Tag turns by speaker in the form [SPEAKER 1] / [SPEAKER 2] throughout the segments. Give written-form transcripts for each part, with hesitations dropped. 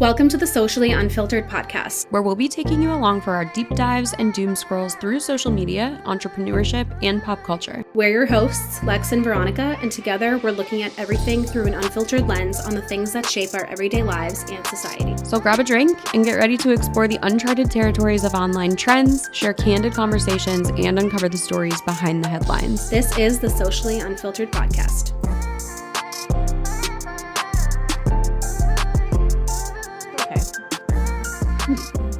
[SPEAKER 1] Welcome to the Socially Unfiltered podcast,
[SPEAKER 2] where we'll be taking you along for our deep dives and doom scrolls through social media, entrepreneurship, and pop culture.
[SPEAKER 1] We're your hosts, Lex and Veronica, and together we're looking at everything through an unfiltered lens on the things that shape our everyday lives and society.
[SPEAKER 2] So grab a drink and get ready to explore the uncharted territories of online trends, share candid conversations, and uncover the stories behind the headlines.
[SPEAKER 1] This is the Socially Unfiltered podcast.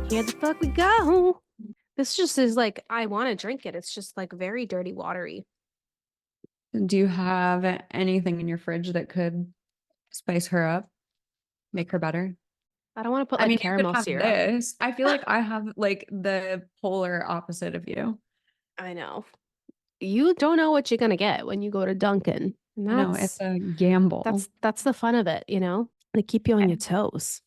[SPEAKER 3] Here the fuck we go. This just is like, I want to drink it. It's just like very dirty, watery.
[SPEAKER 2] Do you have anything in your fridge that could spice her up, make her better?
[SPEAKER 3] I don't want to put like caramel syrup.
[SPEAKER 2] This. I feel like I have like the polar opposite of you.
[SPEAKER 3] I know. You don't know what you're going to get when you go to Dunkin'.
[SPEAKER 2] No, it's a gamble.
[SPEAKER 3] That's the fun of it, you know? They keep you on your toes.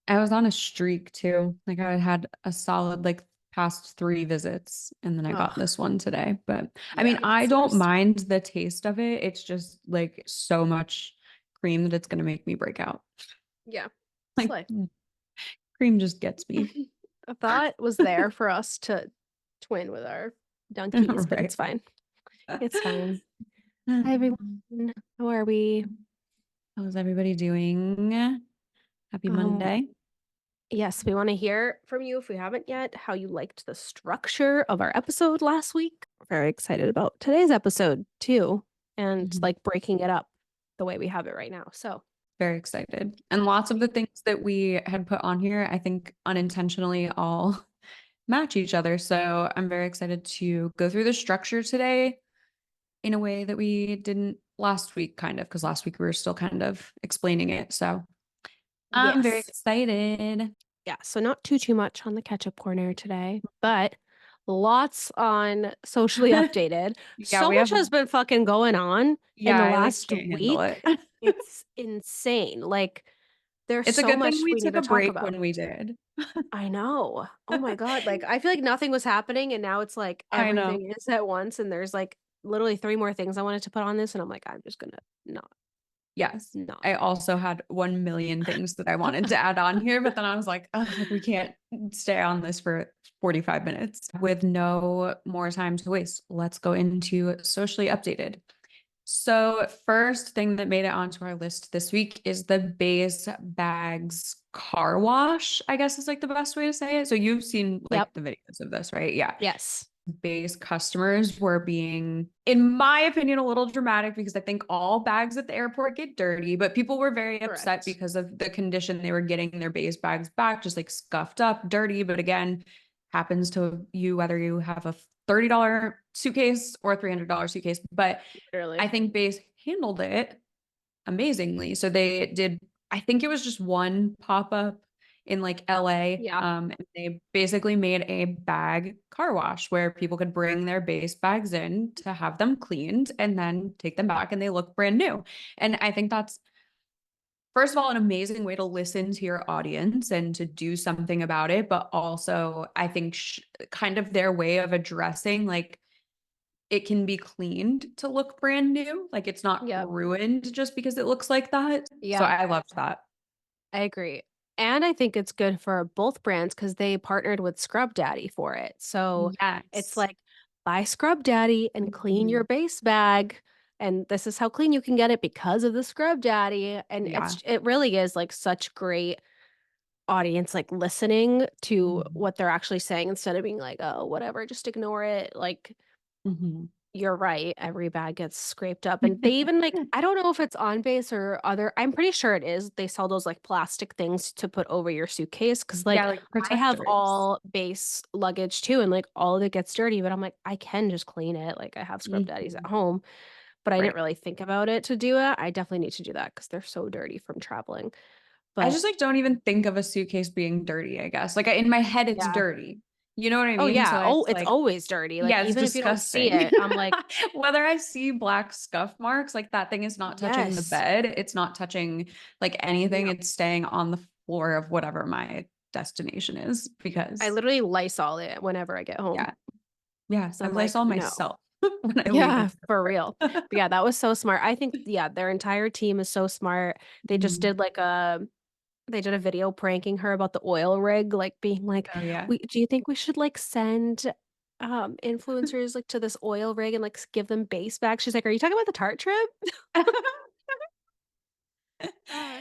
[SPEAKER 2] I was on a streak too. Like I had a solid like past 3 visits and then I got this one today. But I mean, I don't mind the taste of it. It's just like so much cream that it's going to make me break out.
[SPEAKER 3] Yeah.
[SPEAKER 2] Like cream just gets me.
[SPEAKER 3] I thought it was there for us to twin with our Dunkies, but it's fine. It's fine. Hi everyone. How are we?
[SPEAKER 2] How's everybody doing? Happy Monday.
[SPEAKER 3] Yes, we want to hear from you if we haven't yet, how you liked the structure of our episode last week. Very excited about today's episode too, and like breaking it up the way we have it right now. So
[SPEAKER 2] very excited. And lots of the things that we had put on here, I think unintentionally all match each other. So I'm very excited to go through the structure today in a way that we didn't last week, kind of, because last week we were still kind of explaining it. So I'm very excited.
[SPEAKER 3] Yeah, so not too much on the catch-up corner today, but lots on Socially Updated. So much has been fucking going on in the last week. It's insane. Like there's so much we need to talk about.
[SPEAKER 2] When we did.
[SPEAKER 3] I know. Oh my God. Like I feel like nothing was happening and now it's like everything is at once and there's like literally 3 more things I wanted to put on this and I'm like, I'm just gonna not.
[SPEAKER 2] Yes. No. I also had 1 million things that I wanted to add on here, but then I was like, oh, we can't stay on this for 45 minutes. With no more time to waste, let's go into Socially Updated. So first thing that made it onto our list this week is the Beis bags car wash, I guess is like the best way to say it. So you've seen like the videos of this, right? Yeah.
[SPEAKER 3] Yes.
[SPEAKER 2] Beis customers were being, in my opinion, a little dramatic because I think all bags at the airport get dirty, but people were very upset because of the condition they were getting their Beis bags back, just like scuffed up, dirty. But again, happens to you whether you have a $30 suitcase or a $300 suitcase. But I think Beis handled it amazingly. So they did, I think it was just one pop-up in like LA. And they basically made a bag car wash where people could bring their Beis bags in to have them cleaned and then take them back and they look brand new. And I think that's, first of all, an amazing way to listen to your audience and to do something about it. But also I think kind of their way of addressing like it can be cleaned to look brand new. Like it's not ruined just because it looks like that. Yeah. So I loved that.
[SPEAKER 3] I agree. And I think it's good for both brands because they partnered with Scrub Daddy for it. So it's like buy Scrub Daddy and clean your Beis bag. And this is how clean you can get it because of the Scrub Daddy. And it really is like such great audience, like listening to what they're actually saying instead of being like, oh, whatever, just ignore it. Like, you're right. Every bag gets scraped up. And they even like, I don't know if it's on Beis or other, I'm pretty sure it is. They sell those like plastic things to put over your suitcase. Cause like, I have all Beis luggage too. And like all of it gets dirty, but I'm like, I can just clean it. Like I have Scrub Daddies at home, but I didn't really think about it to do it. I definitely need to do that because they're so dirty from traveling.
[SPEAKER 2] But I just like don't even think of a suitcase being dirty, I guess. Like in my head, it's dirty. You know what I mean?
[SPEAKER 3] Oh yeah. So it's always dirty. Like even if you don't see it, I'm like,
[SPEAKER 2] whether I see black scuff marks, like that thing is not touching the bed. It's not touching like anything. It's staying on the floor of whatever my destination is because
[SPEAKER 3] I literally Lysol it whenever I get home.
[SPEAKER 2] Yeah. Yeah. So I Lysol myself.
[SPEAKER 3] When I leave. For real. But yeah, that was so smart. I think, their entire team is so smart. They just did like a they did a video pranking her about the oil rig, like, being like,
[SPEAKER 2] Oh, yeah.
[SPEAKER 3] "We do you think we should, like, send, influencers, like, to this oil rig and, like, give them base bags?" She's like, "Are you talking about the Tarte trip?"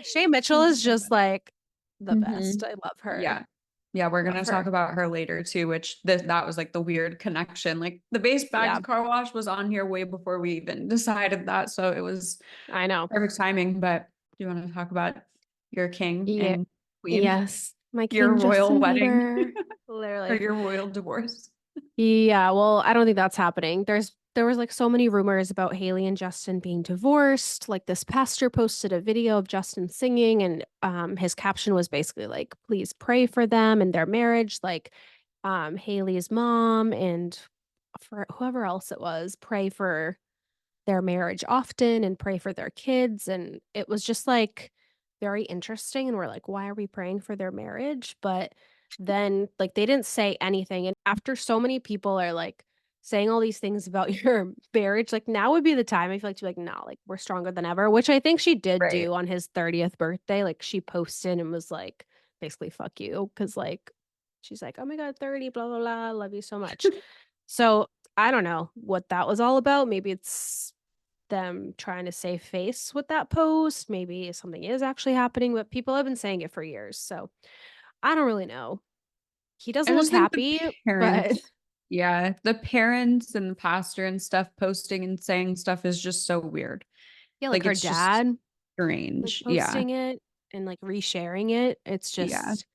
[SPEAKER 3] Shay Mitchell
[SPEAKER 2] It's
[SPEAKER 3] is
[SPEAKER 2] so
[SPEAKER 3] just,
[SPEAKER 2] funny.
[SPEAKER 3] like, the best.
[SPEAKER 2] Mhm.
[SPEAKER 3] I love her.
[SPEAKER 2] Yeah. Yeah, we're
[SPEAKER 3] Love
[SPEAKER 2] gonna talk
[SPEAKER 3] her.
[SPEAKER 2] about her later too, which that was like the weird connection. Like the base bags
[SPEAKER 3] Yeah,
[SPEAKER 2] car wash was on here way before we even decided that. So it was
[SPEAKER 3] I know.
[SPEAKER 2] perfect timing. But do you want to talk about your king
[SPEAKER 3] Yeah.
[SPEAKER 2] and queen,
[SPEAKER 3] Yes. My
[SPEAKER 2] your
[SPEAKER 3] king,
[SPEAKER 2] royal
[SPEAKER 3] Justin
[SPEAKER 2] wedding
[SPEAKER 3] Bieber.
[SPEAKER 2] or
[SPEAKER 3] Literally.
[SPEAKER 2] your royal divorce?
[SPEAKER 3] Yeah, well, I don't think that's happening. There was like so many rumors about Haley and Justin being divorced. Like this pastor posted a video of Justin singing and his caption was basically like, please pray for them and their marriage. Like Haley's mom and for whoever else it was, pray for their marriage often and pray for their kids. And it was just like very interesting. And we're like, why are we praying for their marriage? But then, like, they didn't say anything. And after so many people are like saying all these things about your marriage, like, now would be the time I feel like to be like, no, like, we're stronger than ever, which I think she did
[SPEAKER 2] Right.
[SPEAKER 3] do on his 30th birthday. Like, she posted and was like, basically, fuck you. Cause, like, she's like, oh my God, 30, blah, blah, blah. Love you so much. So I don't know what that was all about. Maybe it's them trying to save face with that post. Maybe something is actually happening, but people have been saying it for years. So I don't really know. He
[SPEAKER 2] I
[SPEAKER 3] doesn't look
[SPEAKER 2] just think the
[SPEAKER 3] happy, but
[SPEAKER 2] parents, yeah, the parents and the pastor and stuff posting and saying stuff is just so weird.
[SPEAKER 3] yeah, like
[SPEAKER 2] Like
[SPEAKER 3] her
[SPEAKER 2] it's just
[SPEAKER 3] dad, like
[SPEAKER 2] strange. Yeah.
[SPEAKER 3] posting it and like resharing it. It's
[SPEAKER 2] Yeah.
[SPEAKER 3] just,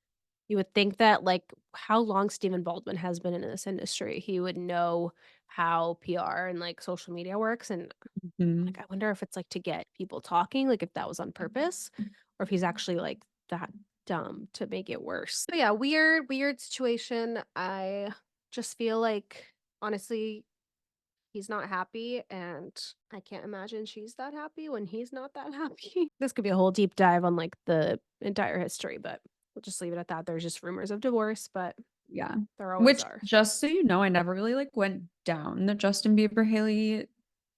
[SPEAKER 3] you would think that like how long Stephen Baldwin has been in this industry, he would know how PR and like social media works. And
[SPEAKER 2] Mhm.
[SPEAKER 3] like, I wonder if it's like to get people talking, like if that was on purpose or if he's actually like that dumb to make it worse. So yeah, weird, weird situation. I just feel like honestly, he's not happy and I can't imagine she's that happy when he's not that happy. This could be a whole deep dive on like the entire history, but we'll just leave it at that. There's just rumors of divorce, but
[SPEAKER 2] Yeah.
[SPEAKER 3] there always
[SPEAKER 2] Which,
[SPEAKER 3] are.
[SPEAKER 2] just so you know, I never really like went down the Justin Bieber Haley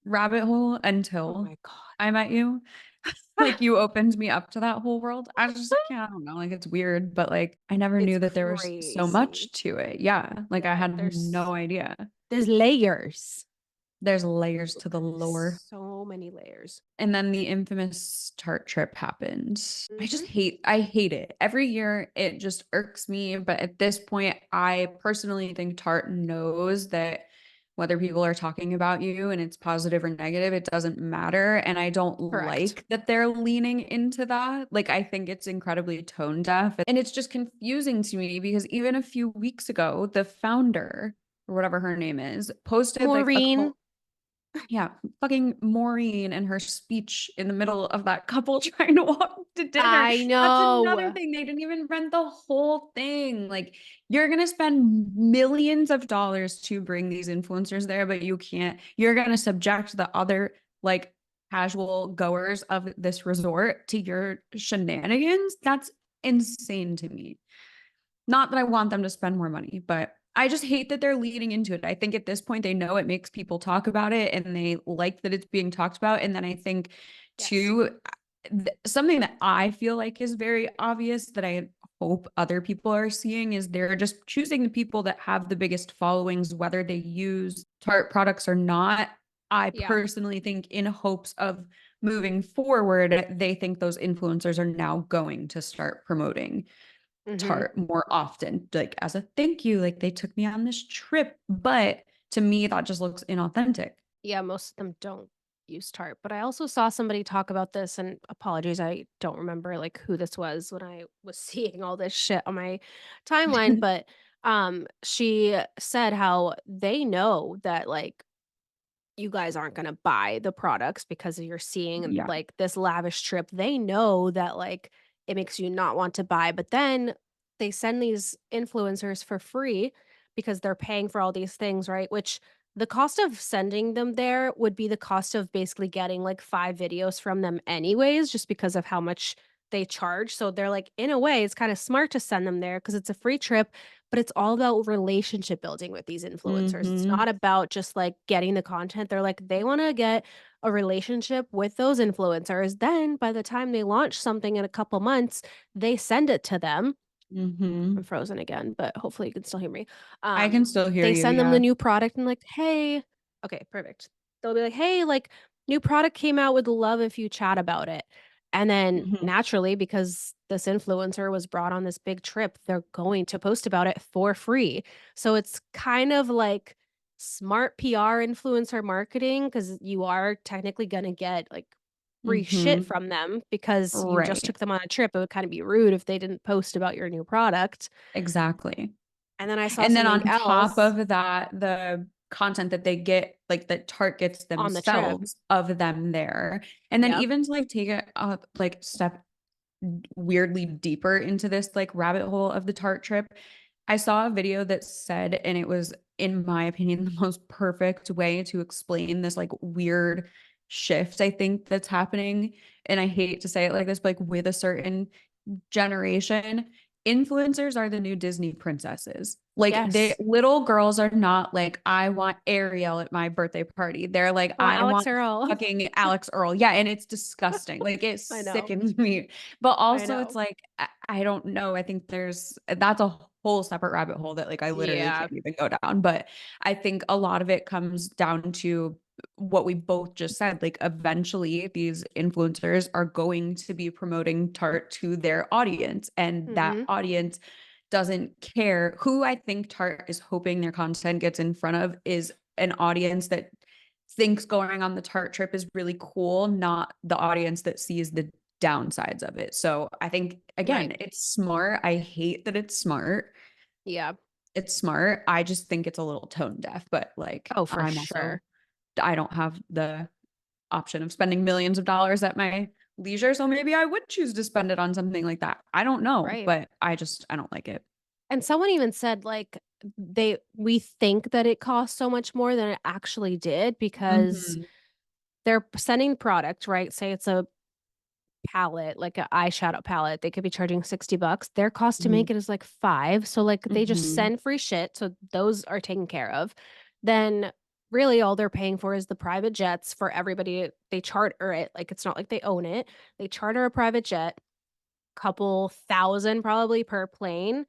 [SPEAKER 2] rabbit hole
[SPEAKER 3] Oh
[SPEAKER 2] until
[SPEAKER 3] my god.
[SPEAKER 2] I met you. Like you opened me up to that whole world. I was just like, yeah, I don't know, like it's weird, but like I never
[SPEAKER 3] It's
[SPEAKER 2] knew that there was so
[SPEAKER 3] crazy.
[SPEAKER 2] much to it. Yeah. Like I
[SPEAKER 3] Yeah,
[SPEAKER 2] had no idea.
[SPEAKER 3] there's layers.
[SPEAKER 2] There's layers to the lore.
[SPEAKER 3] So many layers.
[SPEAKER 2] And then the infamous Tarte trip happened.
[SPEAKER 3] Mhm.
[SPEAKER 2] I hate it. Every year it just irks me. But at this point, I personally think Tarte knows that whether people are talking about you and it's positive or negative, it doesn't matter. And I don't
[SPEAKER 3] Correct.
[SPEAKER 2] like that they're leaning into that. Like, I think it's incredibly tone deaf. And it's just confusing to me because even a few weeks ago, the founder, or whatever her name is, posted like a
[SPEAKER 3] Maureen,
[SPEAKER 2] yeah, fucking Maureen and her speech in the middle of that couple trying to walk to dinner.
[SPEAKER 3] I
[SPEAKER 2] That's another
[SPEAKER 3] know.
[SPEAKER 2] thing. They didn't even rent the whole thing. Like, you're going to spend millions of dollars to bring these influencers there, but you can't. You're going to subject the other, like, casual goers of this resort to your shenanigans. That's insane to me. Not that I want them to spend more money, but I just hate that they're leading into it. I think at this point they know it makes people talk about it and they like that it's being talked about. And then I think
[SPEAKER 3] Yes.
[SPEAKER 2] too, something that I feel like is very obvious that I hope other people are seeing is they're just choosing the people that have the biggest followings, whether they use Tarte products or not. I
[SPEAKER 3] Yeah.
[SPEAKER 2] personally think in hopes of moving forward, they think those influencers are now going to start promoting
[SPEAKER 3] Hmm.
[SPEAKER 2] Tarte more often, like as a thank you, like they took me on this trip. But to me, that just looks inauthentic.
[SPEAKER 3] Yeah, most of them don't use Tarte, but I also saw somebody talk about this and apologies, I don't remember like who this was when I was seeing all this shit on my timeline, but she said how they know that like you guys aren't going to buy the products because you're seeing
[SPEAKER 2] Yeah.
[SPEAKER 3] like this lavish trip. They know that like it makes you not want to buy, but then they send these influencers for free because they're paying for all these things, right? Which the cost of sending them there would be the cost of basically getting like 5 videos from them anyways, just because of how much they charge. So they're like, in a way, it's kind of smart to send them there because it's a free trip, but it's all about relationship building with these influencers. It's
[SPEAKER 2] Mm-hmm.
[SPEAKER 3] not about just like getting the content. They're like, they want to get a relationship with those influencers. Then by the time they launch something in a couple months, they send it to them.
[SPEAKER 2] Mm-hmm.
[SPEAKER 3] I'm frozen again, but hopefully you can still hear me.
[SPEAKER 2] I can still hear
[SPEAKER 3] They
[SPEAKER 2] you.
[SPEAKER 3] send them the
[SPEAKER 2] Yeah.
[SPEAKER 3] new product and like, hey, okay, perfect. They'll be like, hey, like new product came out, would love if you chat about it. And then
[SPEAKER 2] Mm-hmm.
[SPEAKER 3] naturally, because this influencer was brought on this big trip, they're going to post about it for free. So it's kind of like smart PR influencer marketing because you are technically going to get like free shit
[SPEAKER 2] Mm-hmm.
[SPEAKER 3] from them because you just
[SPEAKER 2] Right.
[SPEAKER 3] took them on a trip. It would kind of be rude if they didn't post about your new product.
[SPEAKER 2] Exactly.
[SPEAKER 3] And then I saw
[SPEAKER 2] And then
[SPEAKER 3] something
[SPEAKER 2] on top
[SPEAKER 3] else
[SPEAKER 2] of that, the content that they get, like that Tarte gets
[SPEAKER 3] on the trip.
[SPEAKER 2] themselves of them there. And then
[SPEAKER 3] Yep.
[SPEAKER 2] even to like take it up, like step weirdly deeper into this like rabbit hole of the Tarte trip, I saw a video that said, and it was, in my opinion, the most perfect way to explain this like weird shift I think that's happening. And I hate to say it like this, but like with a certain generation, influencers are the new Disney princesses. Like they
[SPEAKER 3] Yes.
[SPEAKER 2] little girls are not like, I want Ariel at my birthday party. They're like,
[SPEAKER 3] I want
[SPEAKER 2] I
[SPEAKER 3] Alex
[SPEAKER 2] want
[SPEAKER 3] Earl.
[SPEAKER 2] fucking Alex Earl. Yeah, and it's disgusting. Like it
[SPEAKER 3] I know.
[SPEAKER 2] sickens me. But
[SPEAKER 3] I
[SPEAKER 2] also it's
[SPEAKER 3] know.
[SPEAKER 2] like I don't know. I think that's a whole separate rabbit hole that like I literally
[SPEAKER 3] Yeah.
[SPEAKER 2] can't even go down. But I think a lot of it comes down to what we both just said. Like eventually these influencers are going to be promoting Tarte to their audience, and that
[SPEAKER 3] Mm-hmm.
[SPEAKER 2] audience doesn't care. Who I think Tarte is hoping their content gets in front of is an audience that thinks going on the Tarte trip is really cool, not the audience that sees the downsides of it. So I think
[SPEAKER 3] Right.
[SPEAKER 2] again, it's smart. I hate that it's smart.
[SPEAKER 3] Yeah.
[SPEAKER 2] It's smart. I just think it's a little tone deaf, but like
[SPEAKER 3] Oh, for
[SPEAKER 2] I'm also
[SPEAKER 3] sure.
[SPEAKER 2] I don't have the option of spending millions of dollars at my leisure, so maybe I would choose to spend it on something like that. I don't know,
[SPEAKER 3] Right.
[SPEAKER 2] but I don't like it.
[SPEAKER 3] And someone even said like we think that it cost so much more than it actually did because
[SPEAKER 2] Mhm.
[SPEAKER 3] they're sending product, right? Say it's a palette, like an eyeshadow palette, they could be charging $60. Their cost to
[SPEAKER 2] Mhm.
[SPEAKER 3] make it is like 5. So like they just
[SPEAKER 2] Mhm.
[SPEAKER 3] send free shit. So those are taken care of. Then really all they're paying for is the private jets for everybody. They charter it. Like it's not like they own it. They charter a private jet, couple thousand probably per plane.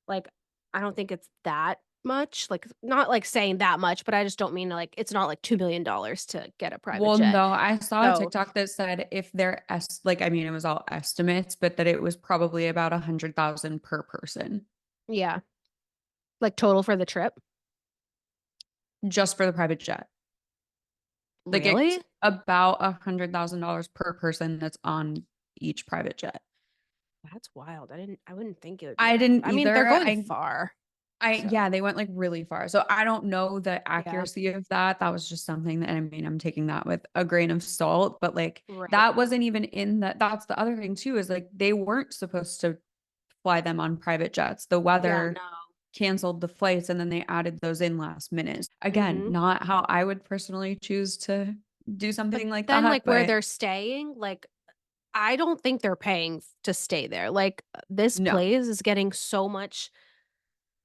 [SPEAKER 3] Like I don't think it's that much. Like not like saying that much, but I just don't mean like it's not like $2 million to get a private
[SPEAKER 2] Well,
[SPEAKER 3] jet.
[SPEAKER 2] no, I saw a
[SPEAKER 3] So
[SPEAKER 2] TikTok that said if they're like, I mean, it was all estimates, but that it was probably about 100,000 per person
[SPEAKER 3] yeah, like total for the trip.
[SPEAKER 2] just for the private jet. Like it's
[SPEAKER 3] Really?
[SPEAKER 2] about $100,000 per person that's on each private jet.
[SPEAKER 3] That's wild. I wouldn't think it would be
[SPEAKER 2] I
[SPEAKER 3] that.
[SPEAKER 2] didn't
[SPEAKER 3] I mean, they're
[SPEAKER 2] either.
[SPEAKER 3] going far. So,
[SPEAKER 2] Yeah, they went like really far. So I don't know the
[SPEAKER 3] yeah.
[SPEAKER 2] accuracy of that. That was just something that I mean, I'm taking that with a grain of salt, but like
[SPEAKER 3] Right.
[SPEAKER 2] that wasn't even in that. That's the other thing too, is like they weren't supposed to fly them on private jets. The
[SPEAKER 3] Yeah,
[SPEAKER 2] weather
[SPEAKER 3] no.
[SPEAKER 2] canceled the flights and then they added those in last minute. Again,
[SPEAKER 3] Mhm.
[SPEAKER 2] not how I would personally choose to do
[SPEAKER 3] But
[SPEAKER 2] something like
[SPEAKER 3] then
[SPEAKER 2] that,
[SPEAKER 3] like where
[SPEAKER 2] but
[SPEAKER 3] they're staying, like I don't think they're paying to stay there. Like this
[SPEAKER 2] no.
[SPEAKER 3] place is getting so much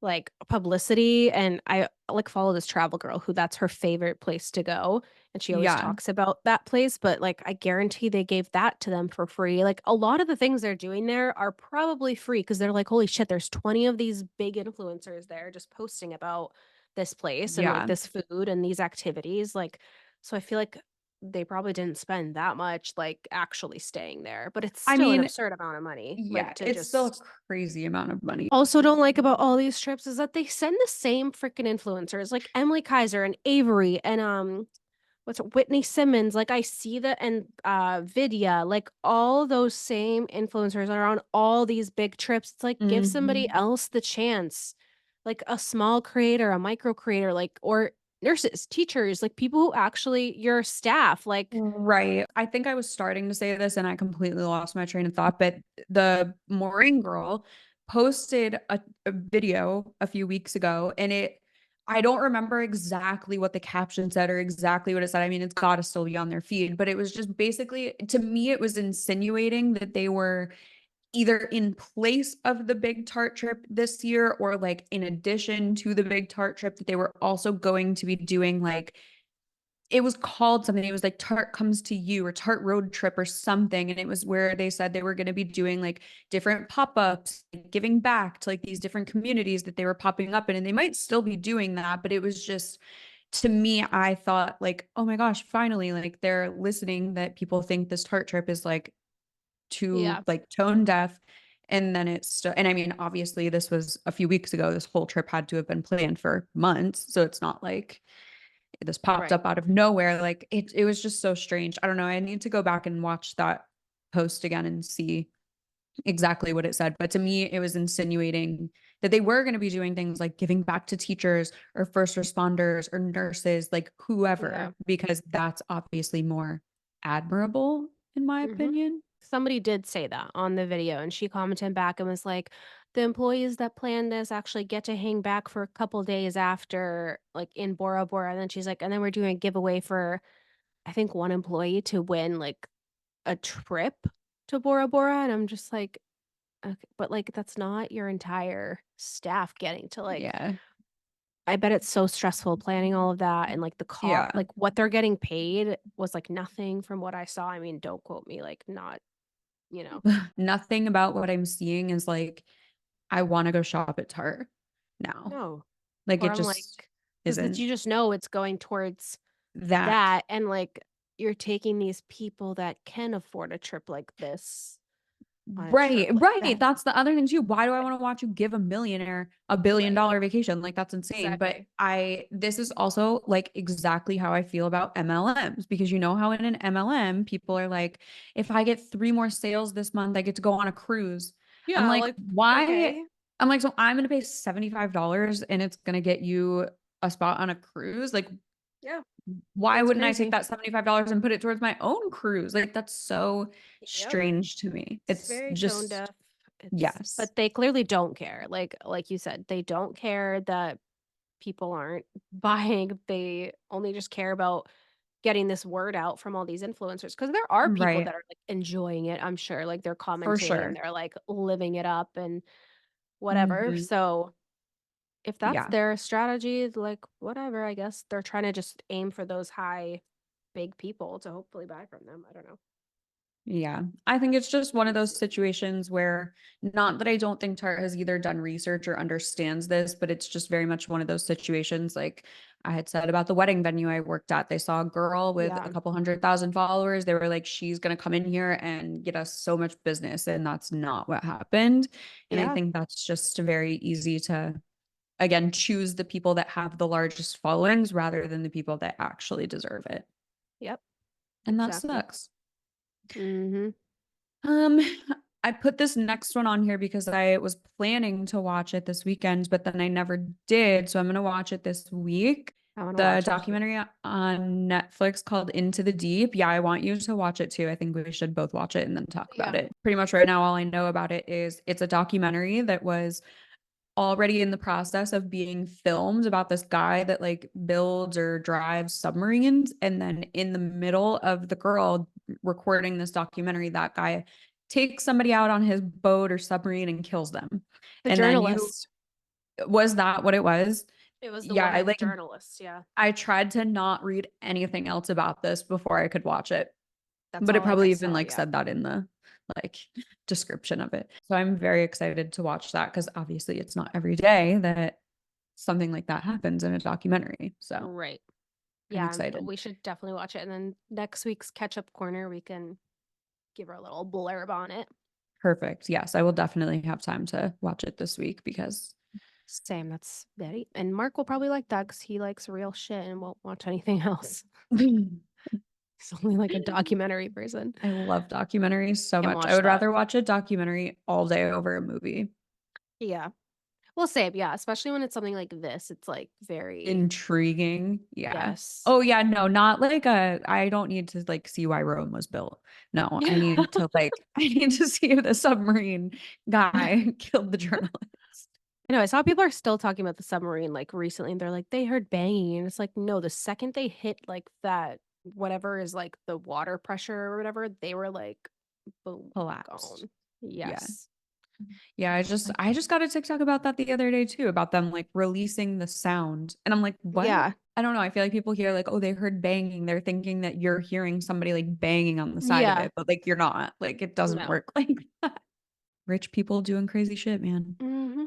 [SPEAKER 3] like publicity and I like follow this travel girl who that's her favorite place to go and she always
[SPEAKER 2] Yeah.
[SPEAKER 3] talks about that place, but like I guarantee they gave that to them for free. Like a lot of the things they're doing there are probably free because they're like holy shit, there's 20 of these big influencers there just posting about this place and like
[SPEAKER 2] Yeah.
[SPEAKER 3] this food and these activities, like so I feel like they probably didn't spend that much like actually staying there, but it's
[SPEAKER 2] I
[SPEAKER 3] still an
[SPEAKER 2] mean,
[SPEAKER 3] absurd amount of money like
[SPEAKER 2] yeah,
[SPEAKER 3] to
[SPEAKER 2] it's still a
[SPEAKER 3] just
[SPEAKER 2] crazy amount of money.
[SPEAKER 3] also don't like about all these trips is that they send the same freaking influencers like Emily Kaiser and Avery and what's it, Whitney Simmons. Like I see that and Vidya, like all those same influencers are on all these big trips. It's like give somebody
[SPEAKER 2] Mhm.
[SPEAKER 3] else the chance. Like a small creator, a micro creator, like or nurses, teachers, like people who actually your staff, like
[SPEAKER 2] Right. I think I was starting to say this and I completely lost my train of thought, but the Maureen girl posted a video a few weeks ago and I don't remember exactly what the caption said or exactly what it said. I mean, it's got to still be on their feed, but it was just basically, to me, it was insinuating that they were either in place of the big Tarte trip this year or like in addition to the big Tarte trip, that they were also going to be doing like, it was called something. It was like Tarte Comes to You or Tarte Road Trip or something. And it was where they said they were going to be doing like different pop-ups, giving back to like these different communities that they were popping up in. And they might still be doing that, but it was just, to me, I thought like, oh my gosh, finally, like they're listening that people think this Tarte trip is like too like tone deaf. And then it's, and I mean, obviously this was a few weeks ago. This whole trip had to have been planned for months. So it's not like this popped up out of nowhere. Like it was just so strange. I don't know. I need to go back and watch that post again and see exactly what it said. But to me, it was insinuating that they were going to be doing things like giving back to teachers or first responders or nurses, like whoever, because that's obviously more admirable, in my opinion.
[SPEAKER 3] Somebody did say that on the video, and she commented back and was like, the employees that planned this actually get to hang back for a couple days after, like in Bora Bora. And then she's like, and then we're doing a giveaway for, I think, one employee to win like a trip to Bora Bora. And I'm just like, okay, but like that's not your entire staff getting to like, I bet it's so stressful planning all of that, and like the cost, like what they're getting paid was like nothing from what I saw. I mean, don't quote me, like not, you know.
[SPEAKER 2] Nothing about what I'm seeing is like, I want to go shop at Tarte now.
[SPEAKER 3] No.
[SPEAKER 2] Like
[SPEAKER 3] Or
[SPEAKER 2] it
[SPEAKER 3] I'm like,
[SPEAKER 2] just
[SPEAKER 3] because
[SPEAKER 2] isn't
[SPEAKER 3] you just know it's going towards
[SPEAKER 2] that.
[SPEAKER 3] that, and like you're taking these people that can afford a trip like this on a trip like that.
[SPEAKER 2] That's the other thing too. Why do I want to watch you give a millionaire $1 billion vacation? Like that's insane. But this is also like exactly how I feel about MLMs, because you know how in an MLM people are like, if I get 3 more sales this month, I get to go on a cruise. I'm like, why?
[SPEAKER 3] Okay.
[SPEAKER 2] I'm like, so I'm going to pay $75 and it's going to get you a spot on a cruise? Like, why wouldn't I take that $75 and put it towards my own cruise? Like that's so strange to me. It's
[SPEAKER 3] very tone
[SPEAKER 2] just
[SPEAKER 3] deaf.
[SPEAKER 2] yes.
[SPEAKER 3] But they clearly don't care. Like you said, they don't care that people aren't buying. They only just care about getting this word out from all these influencers, because there are people that are like enjoying it, I'm sure, like they're commenting and they're like living it up and whatever. So if that's their strategy, like whatever, I guess they're trying to just aim for those high big people to hopefully buy from them. I don't know.
[SPEAKER 2] Yeah. I think it's just one of those situations where, not that I don't think Tarte has either done research or understands this, but it's just very much one of those situations. Like I had said about the wedding venue I worked at, they saw a girl with a couple 100,000 followers. They were like, she's going to come in here and get us so much business. And that's not what happened. And I think that's just very easy to, again, choose the people that have the largest followings rather than the people that actually deserve it. And that sucks. I put this next one on here because I was planning to watch it this weekend, but then I never did. So I'm going to watch it this week. The documentary on Netflix called Into the Deep. Yeah, I want you to watch it too. I think we should both watch it and then talk about it. Pretty much right now, all I know about it is it's a documentary that was already in the process of being filmed about this guy that like builds or drives submarines. And then in the middle of the girl recording this documentary, that guy takes somebody out on his boat or submarine and kills them.
[SPEAKER 3] The journalist.
[SPEAKER 2] Was that what it was?
[SPEAKER 3] It was the woman,
[SPEAKER 2] like
[SPEAKER 3] journalist.
[SPEAKER 2] I tried to not read anything else about this before I could watch it.
[SPEAKER 3] But
[SPEAKER 2] it probably even like said that in the like description of it. So I'm very excited to watch that, because obviously it's not every day that something like that happens in a documentary. So I'm excited.
[SPEAKER 3] We should definitely watch it. And then next week's catch up corner, we can give her a little blurb on it.
[SPEAKER 2] Perfect. Yes, I will definitely have time to watch it this week because
[SPEAKER 3] same. That's Betty. And Mark will probably like that because he likes real shit and won't watch anything else. He's only like a documentary person.
[SPEAKER 2] I love documentaries so much. I would rather watch a documentary all day over a movie.
[SPEAKER 3] Yeah. Well, same. Yeah. Especially when it's something like this. It's like very
[SPEAKER 2] intriguing. Yeah. Yes. Oh yeah. No, not like I don't need to like see why Rome was built. No, I need to like, I need to see if the submarine guy killed the journalist.
[SPEAKER 3] I know I saw people are still talking about the submarine like recently and they're like they heard banging and it's like no, the second they hit like that whatever is like the water pressure or whatever, they were like boom,
[SPEAKER 2] Collapsed.
[SPEAKER 3] gone.
[SPEAKER 2] Yeah.
[SPEAKER 3] Yes.
[SPEAKER 2] Yeah, I just got a TikTok about that the other day too, about them like releasing the sound. And I'm like, what?
[SPEAKER 3] Yeah.
[SPEAKER 2] I don't know. I feel like people hear like, oh, they heard banging. They're thinking that you're hearing somebody like banging on the side of
[SPEAKER 3] Yeah.
[SPEAKER 2] it, but like you're not. Like it doesn't
[SPEAKER 3] No.
[SPEAKER 2] work like that. Rich people doing crazy shit, man.
[SPEAKER 3] Mhm.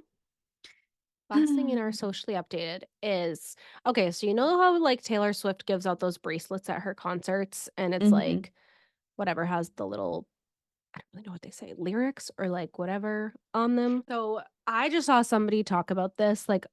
[SPEAKER 3] Last thing in our socially updated is okay, so you know how like Taylor Swift gives out those bracelets at her concerts and it's
[SPEAKER 2] Hmm.
[SPEAKER 3] like whatever has the little I don't really know what they say, lyrics or like whatever on them. So I just saw somebody talk about this, like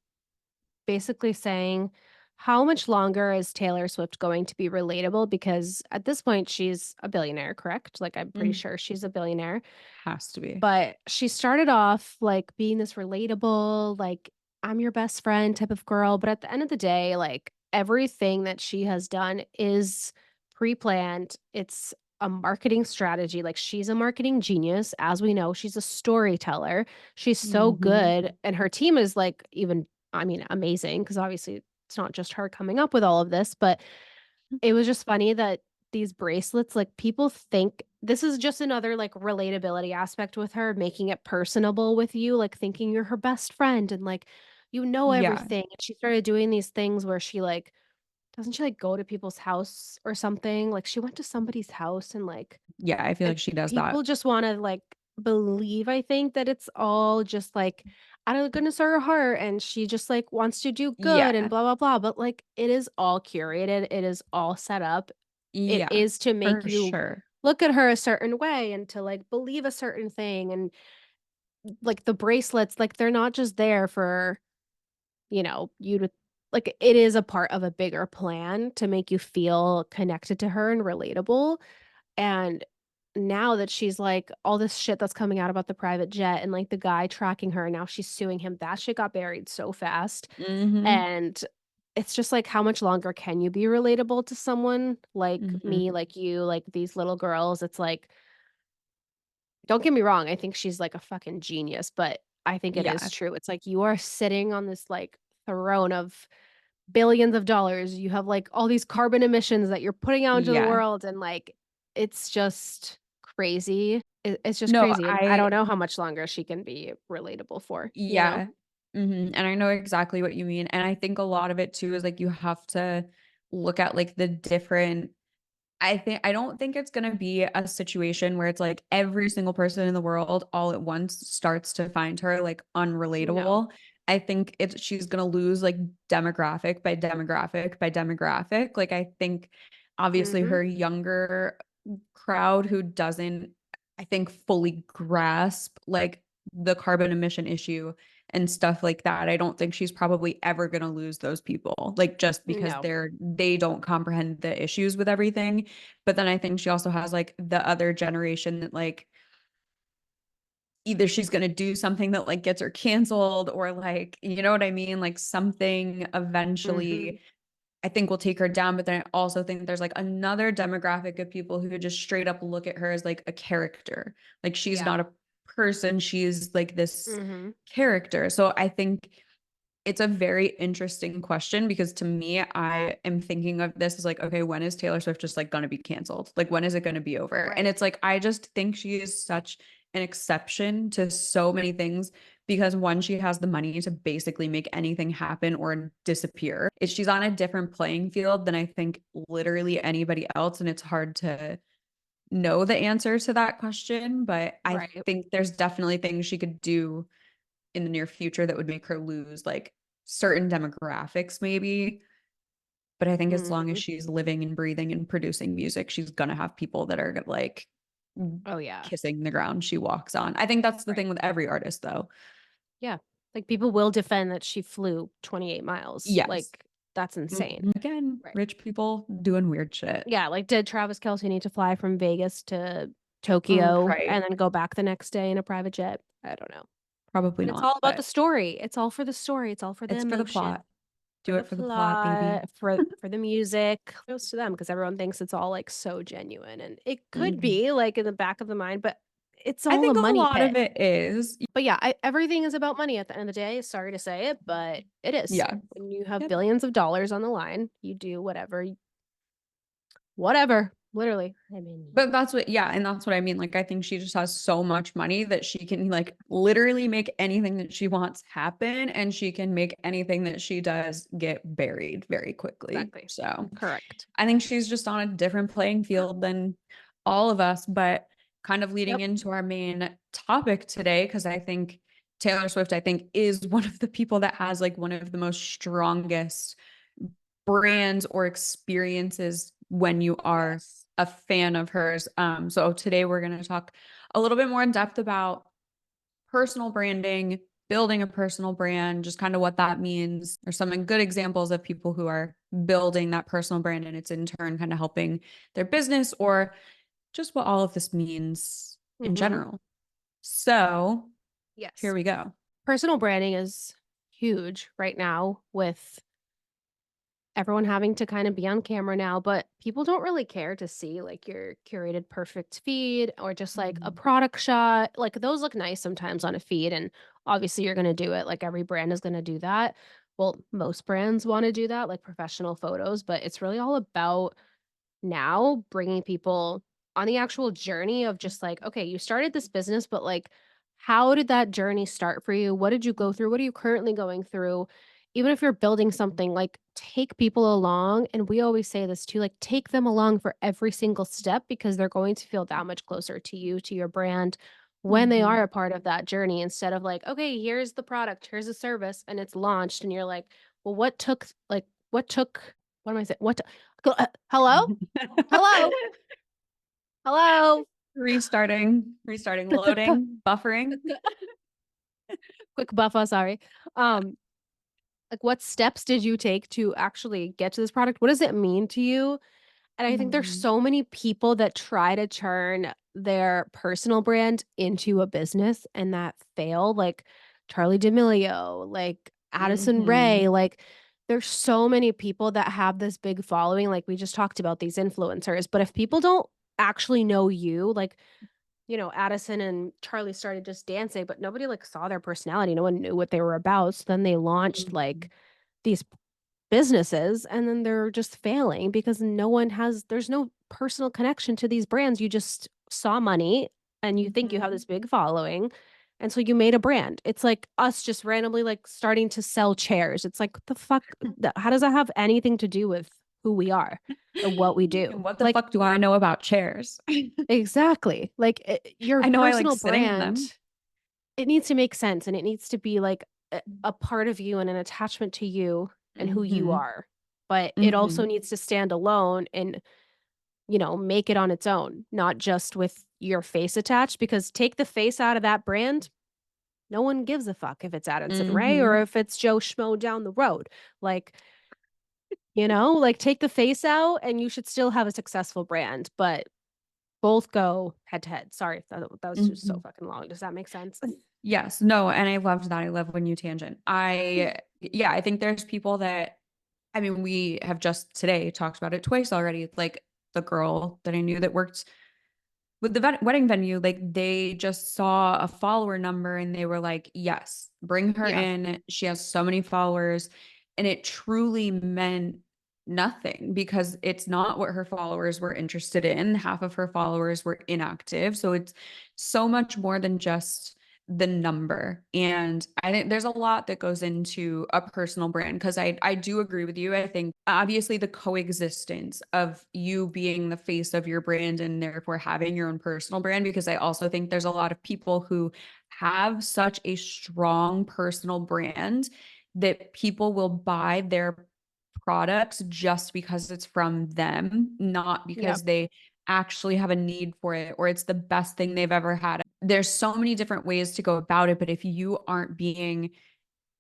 [SPEAKER 3] basically saying how much longer is Taylor Swift going to be relatable? Because at this point she's a billionaire, correct? Like I'm pretty sure she's a billionaire.
[SPEAKER 2] Has to be.
[SPEAKER 3] But she started off, like, being this relatable, like, I'm your best friend type of girl, but at the end of the day, like, everything that she has done is pre-planned. It's a marketing strategy, like, she's a marketing genius, as we know, she's a storyteller. She's so
[SPEAKER 2] Hmm.
[SPEAKER 3] good, and her team is, like, even I mean, amazing because obviously it's not just her coming up with all of this, but it was just funny that these bracelets, like, people think this is just another, like, relatability aspect with her, making it personable with you, like, thinking you're her best friend and, like, you know
[SPEAKER 2] Yeah.
[SPEAKER 3] everything, and she started doing these things where she, like doesn't she, like, go to people's house or something? Like, she went to somebody's house and, like
[SPEAKER 2] Yeah. I feel
[SPEAKER 3] and
[SPEAKER 2] like she does that.
[SPEAKER 3] people just wanna, like, believe, I think, that it's all just, like, out of the goodness of her heart, and she just, like, wants to do good and
[SPEAKER 2] Yeah.
[SPEAKER 3] blah, blah, blah, but, like, it is all curated, it is all set up. It
[SPEAKER 2] Yeah.
[SPEAKER 3] is to make
[SPEAKER 2] For
[SPEAKER 3] you
[SPEAKER 2] sure.
[SPEAKER 3] look at her a certain way and to, like, believe a certain thing, and, like, the bracelets, like, they're not just there for, you to like, it is a part of a bigger plan to make you feel connected to her and relatable, and now that she's, like all this shit that's coming out about the private jet and, like, the guy tracking her, and now she's suing him, that shit got buried so fast,
[SPEAKER 2] Hmm.
[SPEAKER 3] and it's just, like, how much longer can you be relatable to someone like
[SPEAKER 2] Hmm.
[SPEAKER 3] me, like you, like these little girls? It's like don't get me wrong, I think she's, like, a fucking genius, but I think it is
[SPEAKER 2] Yeah.
[SPEAKER 3] true. It's like you are sitting on this, like, throne of billions of dollars. You have, like, all these carbon emissions that you're putting out into the
[SPEAKER 2] Yeah.
[SPEAKER 3] world, and, like, it's just crazy. It's just
[SPEAKER 2] No,
[SPEAKER 3] crazy, and I don't know how much longer she can be relatable for, you know?
[SPEAKER 2] yeah. And I know exactly what you mean. And I think a lot of it too is like you have to look at like the different I don't think it's gonna be a situation where it's like every single person in the world all at once starts to find her like
[SPEAKER 3] No.
[SPEAKER 2] unrelatable. I think she's gonna lose like demographic by demographic by demographic. Like I think obviously
[SPEAKER 3] Mhm.
[SPEAKER 2] her younger crowd who doesn't, I think, fully grasp like the carbon emission issue and stuff like that. I don't think she's probably ever going to lose those people, like just because
[SPEAKER 3] No.
[SPEAKER 2] they don't comprehend the issues with everything. But then I think she also has like the other generation that like either she's going to do something that like gets her canceled or like, you know what I mean? Like something
[SPEAKER 3] Mhm.
[SPEAKER 2] eventually I think will take her down. But then I also think there's like another demographic of people who just straight up look at her as like a character. Like she's
[SPEAKER 3] Yeah.
[SPEAKER 2] not a person, she's like this
[SPEAKER 3] Mhm.
[SPEAKER 2] character. So I think it's a very interesting question because to me, I am thinking of this as like, okay, when is Taylor Swift just like going to be canceled? Like, when is it going to be over? And
[SPEAKER 3] Right.
[SPEAKER 2] it's like, I just think she is such an exception to so many things because one, she has the money to basically make anything happen or disappear. She's on a different playing field than I think literally anybody else. And it's hard to know the answer to that question. But I
[SPEAKER 3] Right.
[SPEAKER 2] think there's definitely things she could do in the near future that would make her lose like certain demographics maybe. But I think as long as
[SPEAKER 3] Mhm.
[SPEAKER 2] she's living and breathing and producing music, she's gonna have people that are like
[SPEAKER 3] Oh, yeah.
[SPEAKER 2] kissing the ground she walks on. I think that's the
[SPEAKER 3] Right.
[SPEAKER 2] thing with every artist though.
[SPEAKER 3] Yeah. Like, people will defend that she flew 28 miles.
[SPEAKER 2] Yes.
[SPEAKER 3] Like, that's insane.
[SPEAKER 2] Again,
[SPEAKER 3] Right.
[SPEAKER 2] rich people doing weird shit.
[SPEAKER 3] Yeah, like, did Travis Kelce need to fly from Vegas to Tokyo
[SPEAKER 2] Right.
[SPEAKER 3] and then go back the next day in a private jet? I don't know.
[SPEAKER 2] Probably
[SPEAKER 3] But it's
[SPEAKER 2] not,
[SPEAKER 3] all about the
[SPEAKER 2] but
[SPEAKER 3] story. It's all for the story. It's all for the
[SPEAKER 2] it's for the
[SPEAKER 3] emotion,
[SPEAKER 2] plot.
[SPEAKER 3] for
[SPEAKER 2] Do
[SPEAKER 3] the
[SPEAKER 2] it for the plot, baby.
[SPEAKER 3] plot, for the music. Kudos to them because everyone thinks it's all, like, so genuine, and it could
[SPEAKER 2] Mhm.
[SPEAKER 3] be, like, in the back of the mind, but it's
[SPEAKER 2] I
[SPEAKER 3] all a
[SPEAKER 2] think a
[SPEAKER 3] money
[SPEAKER 2] lot
[SPEAKER 3] pit.
[SPEAKER 2] of it is.
[SPEAKER 3] But yeah, everything is about money at the end of the day. Sorry to say it, but it is.
[SPEAKER 2] Yeah.
[SPEAKER 3] When you have
[SPEAKER 2] Yep.
[SPEAKER 3] billions of dollars on the line, you do whatever, literally. I mean,
[SPEAKER 2] But that's what, yeah, and that's what I mean. Like, I think she just has so much money that she can like literally make anything that she wants happen, and she can make anything that she does get buried very quickly.
[SPEAKER 3] exactly.
[SPEAKER 2] So
[SPEAKER 3] Correct.
[SPEAKER 2] I think she's just on a different playing field than all of us, but kind of leading
[SPEAKER 3] Yep.
[SPEAKER 2] into our main topic today, because I think Taylor Swift, I think, is one of the people that has like one of the most strongest brands or experiences when you are
[SPEAKER 3] Yes.
[SPEAKER 2] a fan of hers. So today we're going to talk a little bit more in depth about personal branding, building a personal brand, just kind of what that means. There's some good examples of people who are building that personal brand and it's in turn kind of helping their business, or just what all of this means in general. So here
[SPEAKER 3] Yes.
[SPEAKER 2] we go.
[SPEAKER 3] Personal branding is huge right now with everyone having to kind of be on camera now, but people don't really care to see like your curated perfect feed or just like a product shot. Like those look nice sometimes on a feed, and obviously you're going to do it. Like every brand is going to do that. Well, most brands want to do that, like professional photos, but it's really all about now bringing people on the actual journey of just like, okay, you started this business, but like, how did that journey start for you? What did you go through? What are you currently going through? Even if you're building something, like take people along. And we always say this too, like take them along for every single step because they're going to feel that much closer to you, to your brand when they are a part of that journey instead of like, okay, here's the product, here's the service, and it's launched. And you're like, well, what am I saying? Hello? Hello? Hello?
[SPEAKER 2] Restarting, loading, buffering.
[SPEAKER 3] Quick buffer, sorry. Um, like what steps did you take to actually get to this product? What does it mean to you? And I think there's so many people that try to turn their personal brand into a business and that fail, like Charlie D'Amelio, like Addison Rae, like there's so many people that have this big following. Like we just talked about these influencers, but if people don't actually know you, like Addison and Charlie started just dancing, but nobody like saw their personality. No one knew what they were about. So then they launched like these businesses and then they're just failing because there's no personal connection to these brands. You just saw money and you think you have this big following. And so you made a brand. It's like us just randomly like starting to sell chairs. It's like, what the fuck? How does that have anything to do with who we are or what we do?
[SPEAKER 2] And what the
[SPEAKER 3] Like,
[SPEAKER 2] fuck do I know about chairs?
[SPEAKER 3] exactly. Like your
[SPEAKER 2] I know I like
[SPEAKER 3] personal
[SPEAKER 2] sitting in
[SPEAKER 3] brand,
[SPEAKER 2] them.
[SPEAKER 3] it needs to make sense and it needs to be like a part of you and an attachment to you and who you are. But it also needs to stand alone and, make it on its own, not just with your face attached, because take the face out of that brand. No one gives a fuck if it's Addison Rae or if it's Joe Schmo down the road. Like, like take the face out and you should still have a successful brand, but both go head to head. Sorry if that was just so fucking long. Does that make sense?
[SPEAKER 2] Yes, no, and I loved that. I love when you tangent. Yeah, I think there's people that, I mean, we have just today talked about it twice already. Like the girl that I knew that worked with the wedding venue, like they just saw a follower number and they were like, yes, bring her
[SPEAKER 3] Yeah.
[SPEAKER 2] in. She has so many followers. And it truly meant nothing because it's not what her followers were interested in. Half of her followers were inactive. So it's so much more than just the number. And I think there's a lot that goes into a personal brand because I do agree with you. I think obviously the coexistence of you being the face of your brand and therefore having your own personal brand, because I also think there's a lot of people who have such a strong personal brand that people will buy their products just because it's from them, not
[SPEAKER 3] Yeah.
[SPEAKER 2] because they actually have a need for it or it's the best thing they've ever had. There's so many different ways to go about it, but if you aren't being,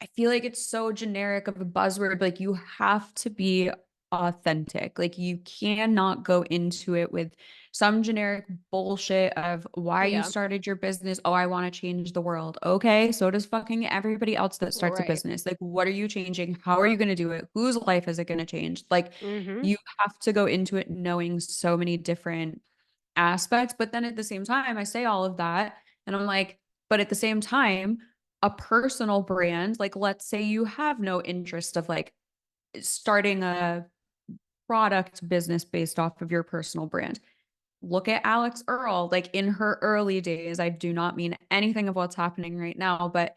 [SPEAKER 2] I feel like it's so generic of a buzzword, but like you have to be authentic. Like you cannot go into it with some generic bullshit of why you
[SPEAKER 3] Yeah.
[SPEAKER 2] started your business. Oh, I want to change the world. Okay, so does fucking everybody else that starts a
[SPEAKER 3] Right.
[SPEAKER 2] business. Like, what are you changing? How are you going to do it? Whose life is it going to change? Like,
[SPEAKER 3] Mm-hmm.
[SPEAKER 2] you have to go into it knowing so many different aspects. But then at the same time, I say all of that and I'm like, but at the same time, a personal brand, like let's say you have no interest of like starting a product business based off of your personal brand. Look at Alex Earl, like in her early days. I do not mean anything of what's happening right now, but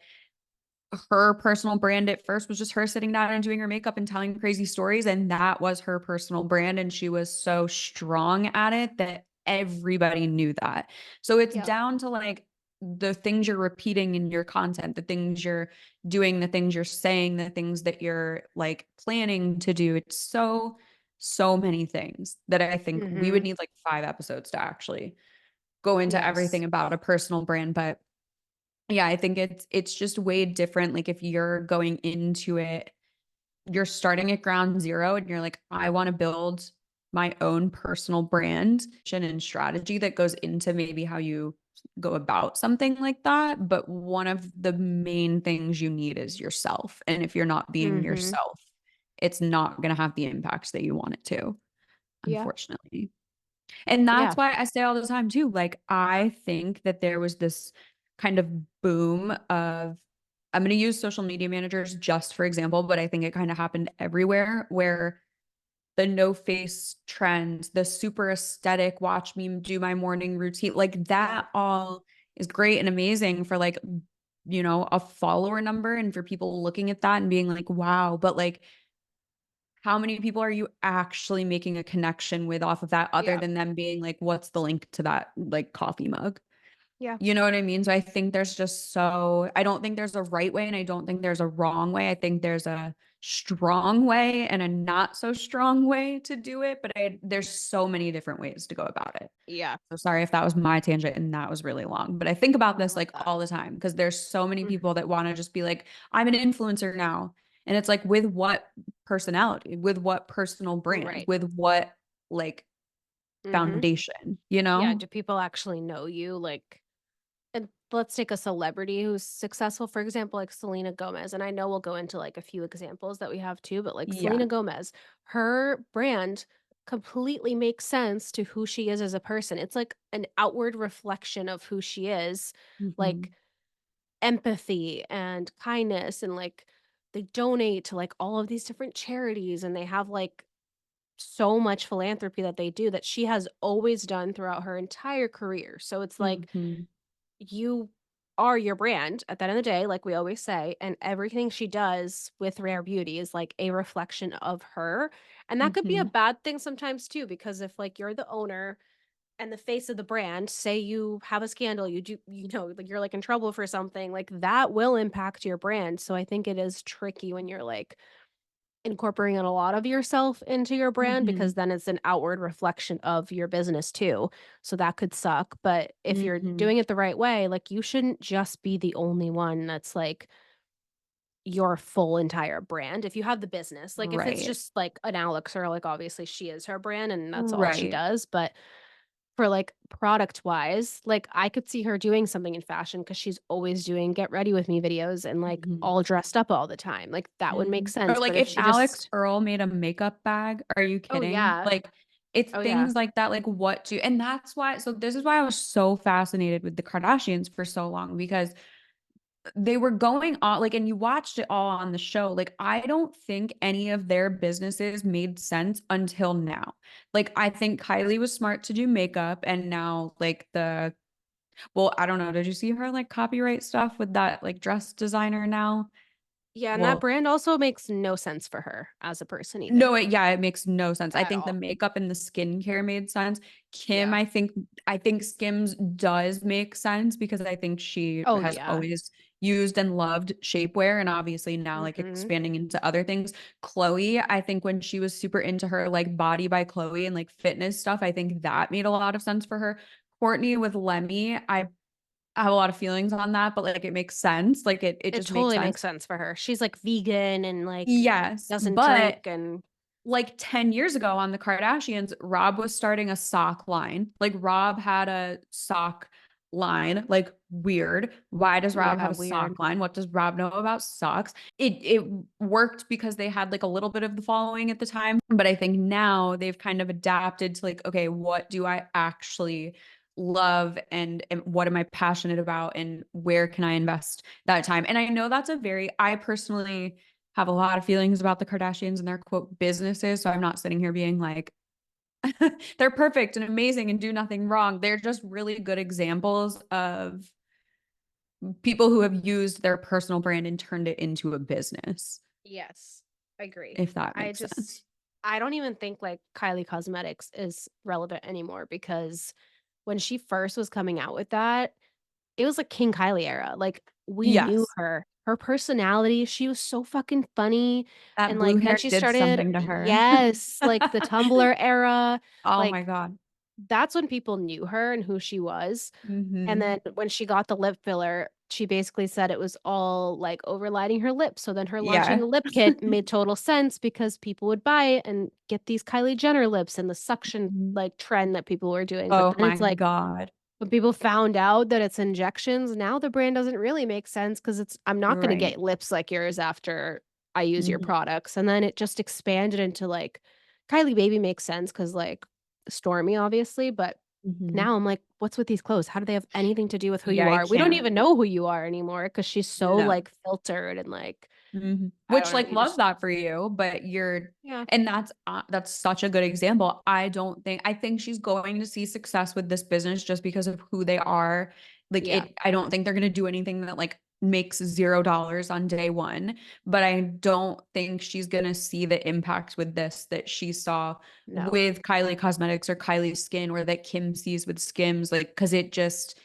[SPEAKER 2] her personal brand at first was just her sitting down and doing her makeup and telling crazy stories. And that was her personal brand. And she was so strong at it that everybody knew that. So it's down to like the things you're repeating in your content, the things you're doing, the things you're saying, the things that you're like planning to do. It's so many things that I think we would need like 5 episodes to actually go into everything about a personal brand. But yeah, I think it's just way different. Like if you're going into it, you're starting at ground zero and you're like, I want to build my own personal brand and strategy that goes into maybe how you go about something like that. But one of the main things you need is yourself. And if you're not being yourself, it's not going to have the impacts that you want it to, unfortunately. And that's why I say all the time too, like I think that there was this kind of boom of, I'm going to use social media managers just for example, but I think it kind of happened everywhere where the no face trend, the super aesthetic, watch me do my morning routine, like that all is great and amazing for like, you know, a follower number and for people looking at that and being like, wow, but like how many people are you actually making a connection with off of that other than them being like, what's the link to that like coffee mug?
[SPEAKER 3] Yeah.
[SPEAKER 2] You know what I mean? So I think there's just I don't think there's a right way and I don't think there's a wrong way. I think there's a strong way and a not so strong way to do it, but there's so many different ways to go about it.
[SPEAKER 3] Yeah.
[SPEAKER 2] So sorry if that was my tangent and that was really long, but I think about this like all the time because there's so many people that want to just be like, I'm an influencer now. And it's like, with what personality, with what personal brand, with what like foundation, you
[SPEAKER 3] Yeah.
[SPEAKER 2] know?
[SPEAKER 3] Do people actually know you? Like, and let's take a celebrity who's successful, for example, like Selena Gomez. And I know we'll go into like a few examples that we have too, but like
[SPEAKER 2] Yeah.
[SPEAKER 3] Selena Gomez, her brand completely makes sense to who she is as a person. It's like an outward reflection of who she is,
[SPEAKER 2] Mhm.
[SPEAKER 3] like empathy and kindness. And like they donate to like all of these different charities and they have like so much philanthropy that they do that she has always done throughout her entire career. So it's like,
[SPEAKER 2] Mhm.
[SPEAKER 3] you are your brand at the end of the day, like we always say, and everything she does with Rare Beauty is like a reflection of her. And that could be a
[SPEAKER 2] Mhm.
[SPEAKER 3] bad thing sometimes too, because if like you're the owner and the face of the brand, say you have a scandal, you do, you know, like you're like in trouble for something, like that will impact your brand. So I think it is tricky when you're like incorporating a lot of yourself into your brand because
[SPEAKER 2] Mhm.
[SPEAKER 3] then it's an outward reflection of your business too. So that could suck. But if you're
[SPEAKER 2] Mhm.
[SPEAKER 3] doing it the right way, like you shouldn't just be the only one that's like your full entire brand. If you have the business, like if it's
[SPEAKER 2] Right.
[SPEAKER 3] just like an Alex or like obviously she is her brand and that's all she
[SPEAKER 2] Right.
[SPEAKER 3] does. But for like product wise, like I could see her doing something in fashion because she's always doing get ready with me videos and like
[SPEAKER 2] Mhm.
[SPEAKER 3] all dressed up all the time. Like that would make
[SPEAKER 2] Mhm. Or
[SPEAKER 3] sense.
[SPEAKER 2] like
[SPEAKER 3] But if
[SPEAKER 2] if
[SPEAKER 3] she
[SPEAKER 2] Alex
[SPEAKER 3] just
[SPEAKER 2] Earl made a makeup bag, are you
[SPEAKER 3] oh
[SPEAKER 2] kidding?
[SPEAKER 3] yeah.
[SPEAKER 2] Like it's
[SPEAKER 3] Oh, yeah.
[SPEAKER 2] things like that, like what to, and that's why, so this is why I was so fascinated with the Kardashians for so long because they were going on like, and you watched it all on the show. Like, I don't think any of their businesses made sense until now. Like, I think Kylie was smart to do makeup, and now, like, well, I don't know. Did you see her like copyright stuff with that like dress designer now?
[SPEAKER 3] Yeah, and that
[SPEAKER 2] Well,
[SPEAKER 3] brand also makes no sense for her as a person either,
[SPEAKER 2] no, it makes no sense. I
[SPEAKER 3] at
[SPEAKER 2] think the
[SPEAKER 3] all.
[SPEAKER 2] makeup and the skincare made sense. Kim,
[SPEAKER 3] Yeah.
[SPEAKER 2] I think Skims does make sense because I think she
[SPEAKER 3] Oh,
[SPEAKER 2] has
[SPEAKER 3] yeah.
[SPEAKER 2] always used and loved shapewear and obviously now like
[SPEAKER 3] Mhm.
[SPEAKER 2] expanding into other things. Chloe, I think when she was super into her like Body by Chloe and like fitness stuff, I think that made a lot of sense for her. Courtney with Lemmy, I have a lot of feelings on that, but like it makes sense. Like it
[SPEAKER 3] It
[SPEAKER 2] just makes
[SPEAKER 3] totally
[SPEAKER 2] sense.
[SPEAKER 3] makes sense for her. She's, like, vegan and, like,
[SPEAKER 2] Yes,
[SPEAKER 3] doesn't drink
[SPEAKER 2] but
[SPEAKER 3] and
[SPEAKER 2] like 10 years ago on the Kardashians, Rob was starting a sock line. Like Rob had a sock line? Like, weird. Why does Rob have
[SPEAKER 3] Yeah,
[SPEAKER 2] a
[SPEAKER 3] weird.
[SPEAKER 2] sock line? What does Rob know about socks? It worked because they had like a little bit of the following at the time, but I think now they've kind of adapted to like, okay, what do I actually love, and what am I passionate about, and where can I invest that time? And I know that's I personally have a lot of feelings about the Kardashians and their quote businesses. So I'm not sitting here being like, they're perfect and amazing and do nothing wrong. They're just really good examples of people who have used their personal brand and turned it into a business,
[SPEAKER 3] Yes, I agree.
[SPEAKER 2] if that
[SPEAKER 3] I
[SPEAKER 2] makes
[SPEAKER 3] just
[SPEAKER 2] sense.
[SPEAKER 3] I don't even think like Kylie Cosmetics is relevant anymore because when she first was coming out with that, it was like King Kylie era. Like we knew
[SPEAKER 2] Yes.
[SPEAKER 3] her personality, she was so fucking funny.
[SPEAKER 2] That
[SPEAKER 3] And
[SPEAKER 2] blue
[SPEAKER 3] like then
[SPEAKER 2] hair
[SPEAKER 3] she
[SPEAKER 2] did
[SPEAKER 3] started,
[SPEAKER 2] something to her.
[SPEAKER 3] yes, like the Tumblr era,
[SPEAKER 2] Oh my
[SPEAKER 3] like
[SPEAKER 2] God.
[SPEAKER 3] that's when people knew her and who she was. And
[SPEAKER 2] Mm-hmm.
[SPEAKER 3] then when she got the lip filler, she basically said it was all like overlighting her lips. So then her launching
[SPEAKER 2] Yeah.
[SPEAKER 3] a lip kit made total sense because people would buy it and get these Kylie Jenner lips and the suction like trend that people were doing. But
[SPEAKER 2] Oh
[SPEAKER 3] then
[SPEAKER 2] my
[SPEAKER 3] it's like
[SPEAKER 2] God.
[SPEAKER 3] when people found out that it's injections, now the brand doesn't really make sense because I'm not going to
[SPEAKER 2] Right.
[SPEAKER 3] get lips like yours after I use your
[SPEAKER 2] Mm-hmm.
[SPEAKER 3] products. And then it just expanded into like Kylie Baby makes sense because like Stormy, obviously, but
[SPEAKER 2] Mm-hmm.
[SPEAKER 3] now I'm like, what's with these clothes? How do they have anything to do with who
[SPEAKER 2] Yeah,
[SPEAKER 3] you
[SPEAKER 2] I
[SPEAKER 3] are? We don't
[SPEAKER 2] can't.
[SPEAKER 3] even know who you are anymore because she's so
[SPEAKER 2] No.
[SPEAKER 3] like filtered and like, I
[SPEAKER 2] Which
[SPEAKER 3] don't know.
[SPEAKER 2] like
[SPEAKER 3] You
[SPEAKER 2] love
[SPEAKER 3] just,
[SPEAKER 2] that for you, but
[SPEAKER 3] yeah,
[SPEAKER 2] and that's such a good example. I think she's going to see success with this business just because of who they are. Like
[SPEAKER 3] yeah,
[SPEAKER 2] I don't think they're going to do anything that like makes $0 on day one, but I don't think she's going to see the impact with this that she saw
[SPEAKER 3] no,
[SPEAKER 2] with Kylie Cosmetics or Kylie Skin, or that Kim sees with Skims, like because it just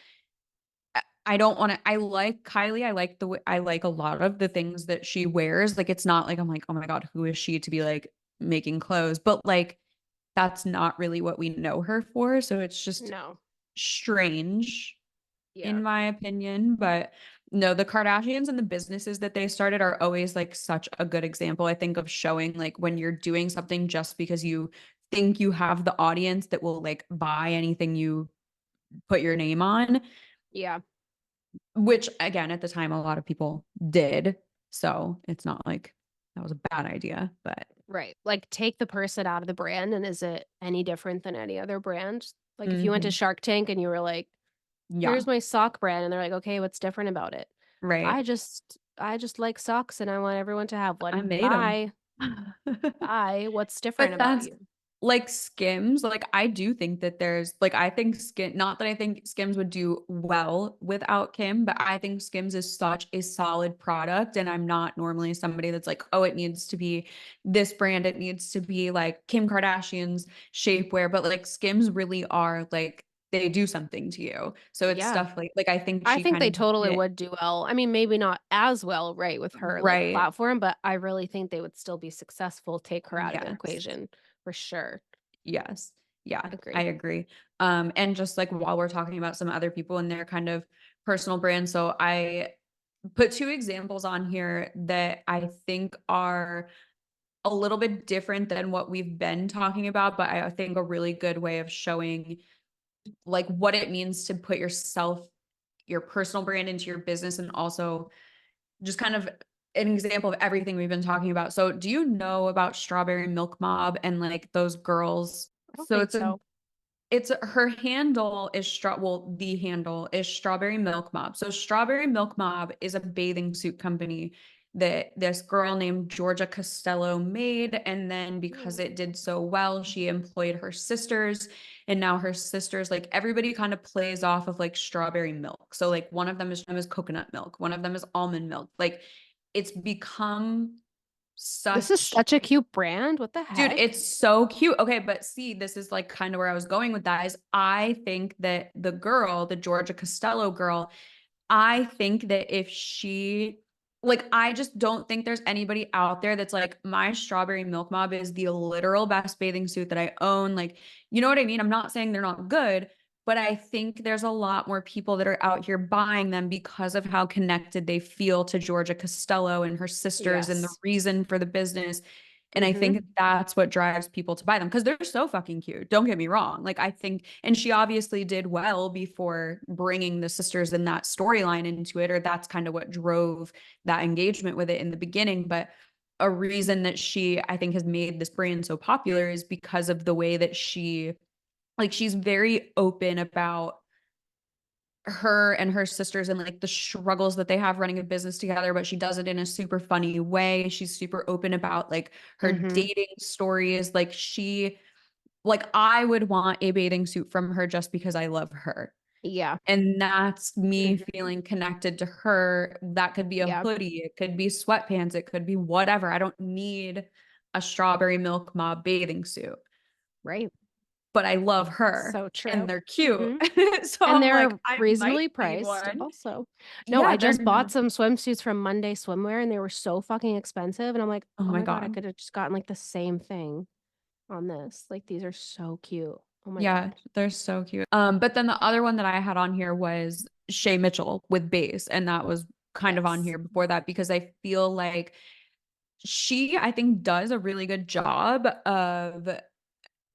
[SPEAKER 2] I don't want to. I like Kylie. I like the way, I like a lot of the things that she wears. Like it's not like I'm like, oh my God, who is she to be like making clothes? But like that's not really what we know her for. So it's just
[SPEAKER 3] no,
[SPEAKER 2] strange
[SPEAKER 3] yeah,
[SPEAKER 2] in my opinion. But no, the Kardashians and the businesses that they started are always like such a good example, I think, of showing like when you're doing something just because you think you have the audience that will like buy anything you put your name on,
[SPEAKER 3] yeah.
[SPEAKER 2] which again at the time a lot of people did, so it's not like that was a bad idea, but
[SPEAKER 3] Right. Like take the person out of the brand and is it any different than any other brand? Like if you went to
[SPEAKER 2] mhm.
[SPEAKER 3] Shark Tank and you were like,
[SPEAKER 2] Yeah,
[SPEAKER 3] here's my sock brand and they're like, okay, what's different about it?
[SPEAKER 2] right.
[SPEAKER 3] I just like socks and I want everyone to have
[SPEAKER 2] I
[SPEAKER 3] one.
[SPEAKER 2] made them.
[SPEAKER 3] Bye. Bye. What's different
[SPEAKER 2] But
[SPEAKER 3] about
[SPEAKER 2] that's
[SPEAKER 3] you?
[SPEAKER 2] like Skims. Like I do think that there's like I think Skim not that I think Skims would do well without Kim, but I think Skims is such a solid product. And I'm not normally somebody that's like, oh, it needs to be this brand. It needs to be like Kim Kardashian's shapewear. But like Skims really are like they do something to you. So it's
[SPEAKER 3] Yeah.
[SPEAKER 2] stuff like I think
[SPEAKER 3] I
[SPEAKER 2] she
[SPEAKER 3] think
[SPEAKER 2] kind
[SPEAKER 3] they
[SPEAKER 2] of
[SPEAKER 3] totally
[SPEAKER 2] hit it
[SPEAKER 3] would do well. I mean, maybe not as well, right, with her like
[SPEAKER 2] right.
[SPEAKER 3] platform, but I really think they would still be successful, take her out of the
[SPEAKER 2] Yes.
[SPEAKER 3] equation for sure.
[SPEAKER 2] Yes. Yeah, I
[SPEAKER 3] Agree.
[SPEAKER 2] agree. And just like while we're talking about some other people and their kind of personal brand, so I put two examples on here that I think are a little bit different than what we've been talking about, but I think a really good way of showing like what it means to put yourself, your personal brand into your business, and also just kind of an example of everything we've been talking about. So, do you know about Strawberry Milk Mob and like those girls?
[SPEAKER 3] I don't
[SPEAKER 2] So
[SPEAKER 3] think so.
[SPEAKER 2] it's her handle is the handle is Strawberry Milk Mob. So Strawberry Milk Mob is a bathing suit company that this girl named Georgia Costello made, and then because
[SPEAKER 3] Mm.
[SPEAKER 2] it did so well, she employed her sisters, and now her sisters, like everybody kind of plays off of like strawberry milk. So like one of them is coconut milk, one of them is almond milk. Like it's become
[SPEAKER 3] This is
[SPEAKER 2] such.
[SPEAKER 3] such a cute brand. What the
[SPEAKER 2] Dude,
[SPEAKER 3] heck?
[SPEAKER 2] it's so cute. Okay, but see, this is like kind of where I was going with that is I think that the girl, the Georgia Costello girl, I think that if she like I just don't think there's anybody out there that's like my Strawberry Milk Mob is the literal best bathing suit that I own. Like, you know what I mean? I'm not saying they're not good, but I think there's a lot more people that are out here buying them because of how connected they feel to Georgia Costello and her sisters and the
[SPEAKER 3] Yes.
[SPEAKER 2] reason for the business. And I think that's what drives people to buy them because they're so fucking cute. Don't get me wrong. Like, I think, and she obviously did well before bringing the sisters and that storyline into it, or that's kind of what drove that engagement with it in the beginning. But a reason that she, I think, has made this brand so popular is because of the way that she's very open about her and her sisters and like the struggles that they have running a business together, but she does it in a super funny way. She's super open about like her dating stories. Like I would want a bathing suit from her just because I love her.
[SPEAKER 3] Yeah.
[SPEAKER 2] And that's me feeling connected to her. That could be a hoodie, it could be sweatpants, it could be whatever. I don't need a strawberry milk mob bathing suit.
[SPEAKER 3] Right.
[SPEAKER 2] But I love her.
[SPEAKER 3] So true.
[SPEAKER 2] And they're cute. So
[SPEAKER 3] and
[SPEAKER 2] I'm
[SPEAKER 3] they're
[SPEAKER 2] like, I
[SPEAKER 3] reasonably
[SPEAKER 2] might need
[SPEAKER 3] priced
[SPEAKER 2] one.
[SPEAKER 3] also. No,
[SPEAKER 2] Yeah,
[SPEAKER 3] I just
[SPEAKER 2] they're
[SPEAKER 3] bought
[SPEAKER 2] not.
[SPEAKER 3] some swimsuits from Monday Swimwear and they were so fucking expensive. And I'm like,
[SPEAKER 2] Oh
[SPEAKER 3] oh
[SPEAKER 2] my
[SPEAKER 3] my God, I
[SPEAKER 2] God.
[SPEAKER 3] could have just gotten like the same thing on this. Like these are so cute. Oh my
[SPEAKER 2] Yeah,
[SPEAKER 3] God.
[SPEAKER 2] they're so cute. But then the other one that I had on here was Shay Mitchell with Beis, and that was kind of on
[SPEAKER 3] Yes.
[SPEAKER 2] here before that because I feel like she, I think, does a really good job of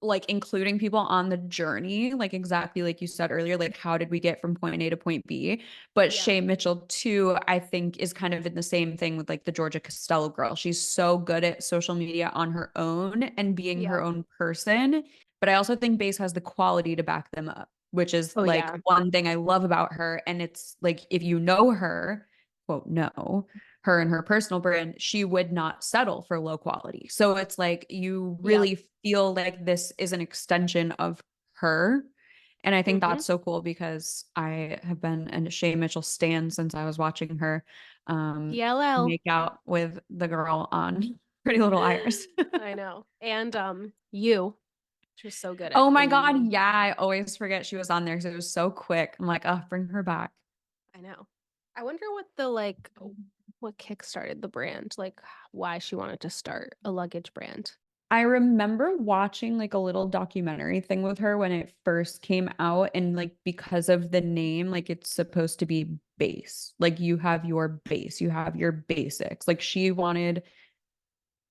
[SPEAKER 2] like including people on the journey, like exactly like you said earlier, like how did we get from point A to point B? But
[SPEAKER 3] Yeah.
[SPEAKER 2] Shay Mitchell too, I think is kind of in the same thing with like the Georgia Costello girl. She's so good at social media on her own and being her own person. But I also think Base has the quality to back them up, which is
[SPEAKER 3] Oh
[SPEAKER 2] like
[SPEAKER 3] yeah.
[SPEAKER 2] one thing I love about her. And it's like if you know her, quote, no, her and her personal brand, she would not settle for low quality. So it's like you really feel like this is an extension of her. And I think that's so cool because I have been a Shay Mitchell stan since I was watching her
[SPEAKER 3] PLL.
[SPEAKER 2] make out with the girl on Pretty Little Liars.
[SPEAKER 3] I know. And you. She was so good at
[SPEAKER 2] Oh my
[SPEAKER 3] it.
[SPEAKER 2] God. Yeah. I always forget she was on there because it was so quick. I'm like, oh, bring her back.
[SPEAKER 3] I know. I wonder what kickstarted the brand, like why she wanted to start a luggage brand.
[SPEAKER 2] I remember watching like a little documentary thing with her when it first came out, and like because of the name, like it's supposed to be base. Like you have your base, you have your basics. Like she wanted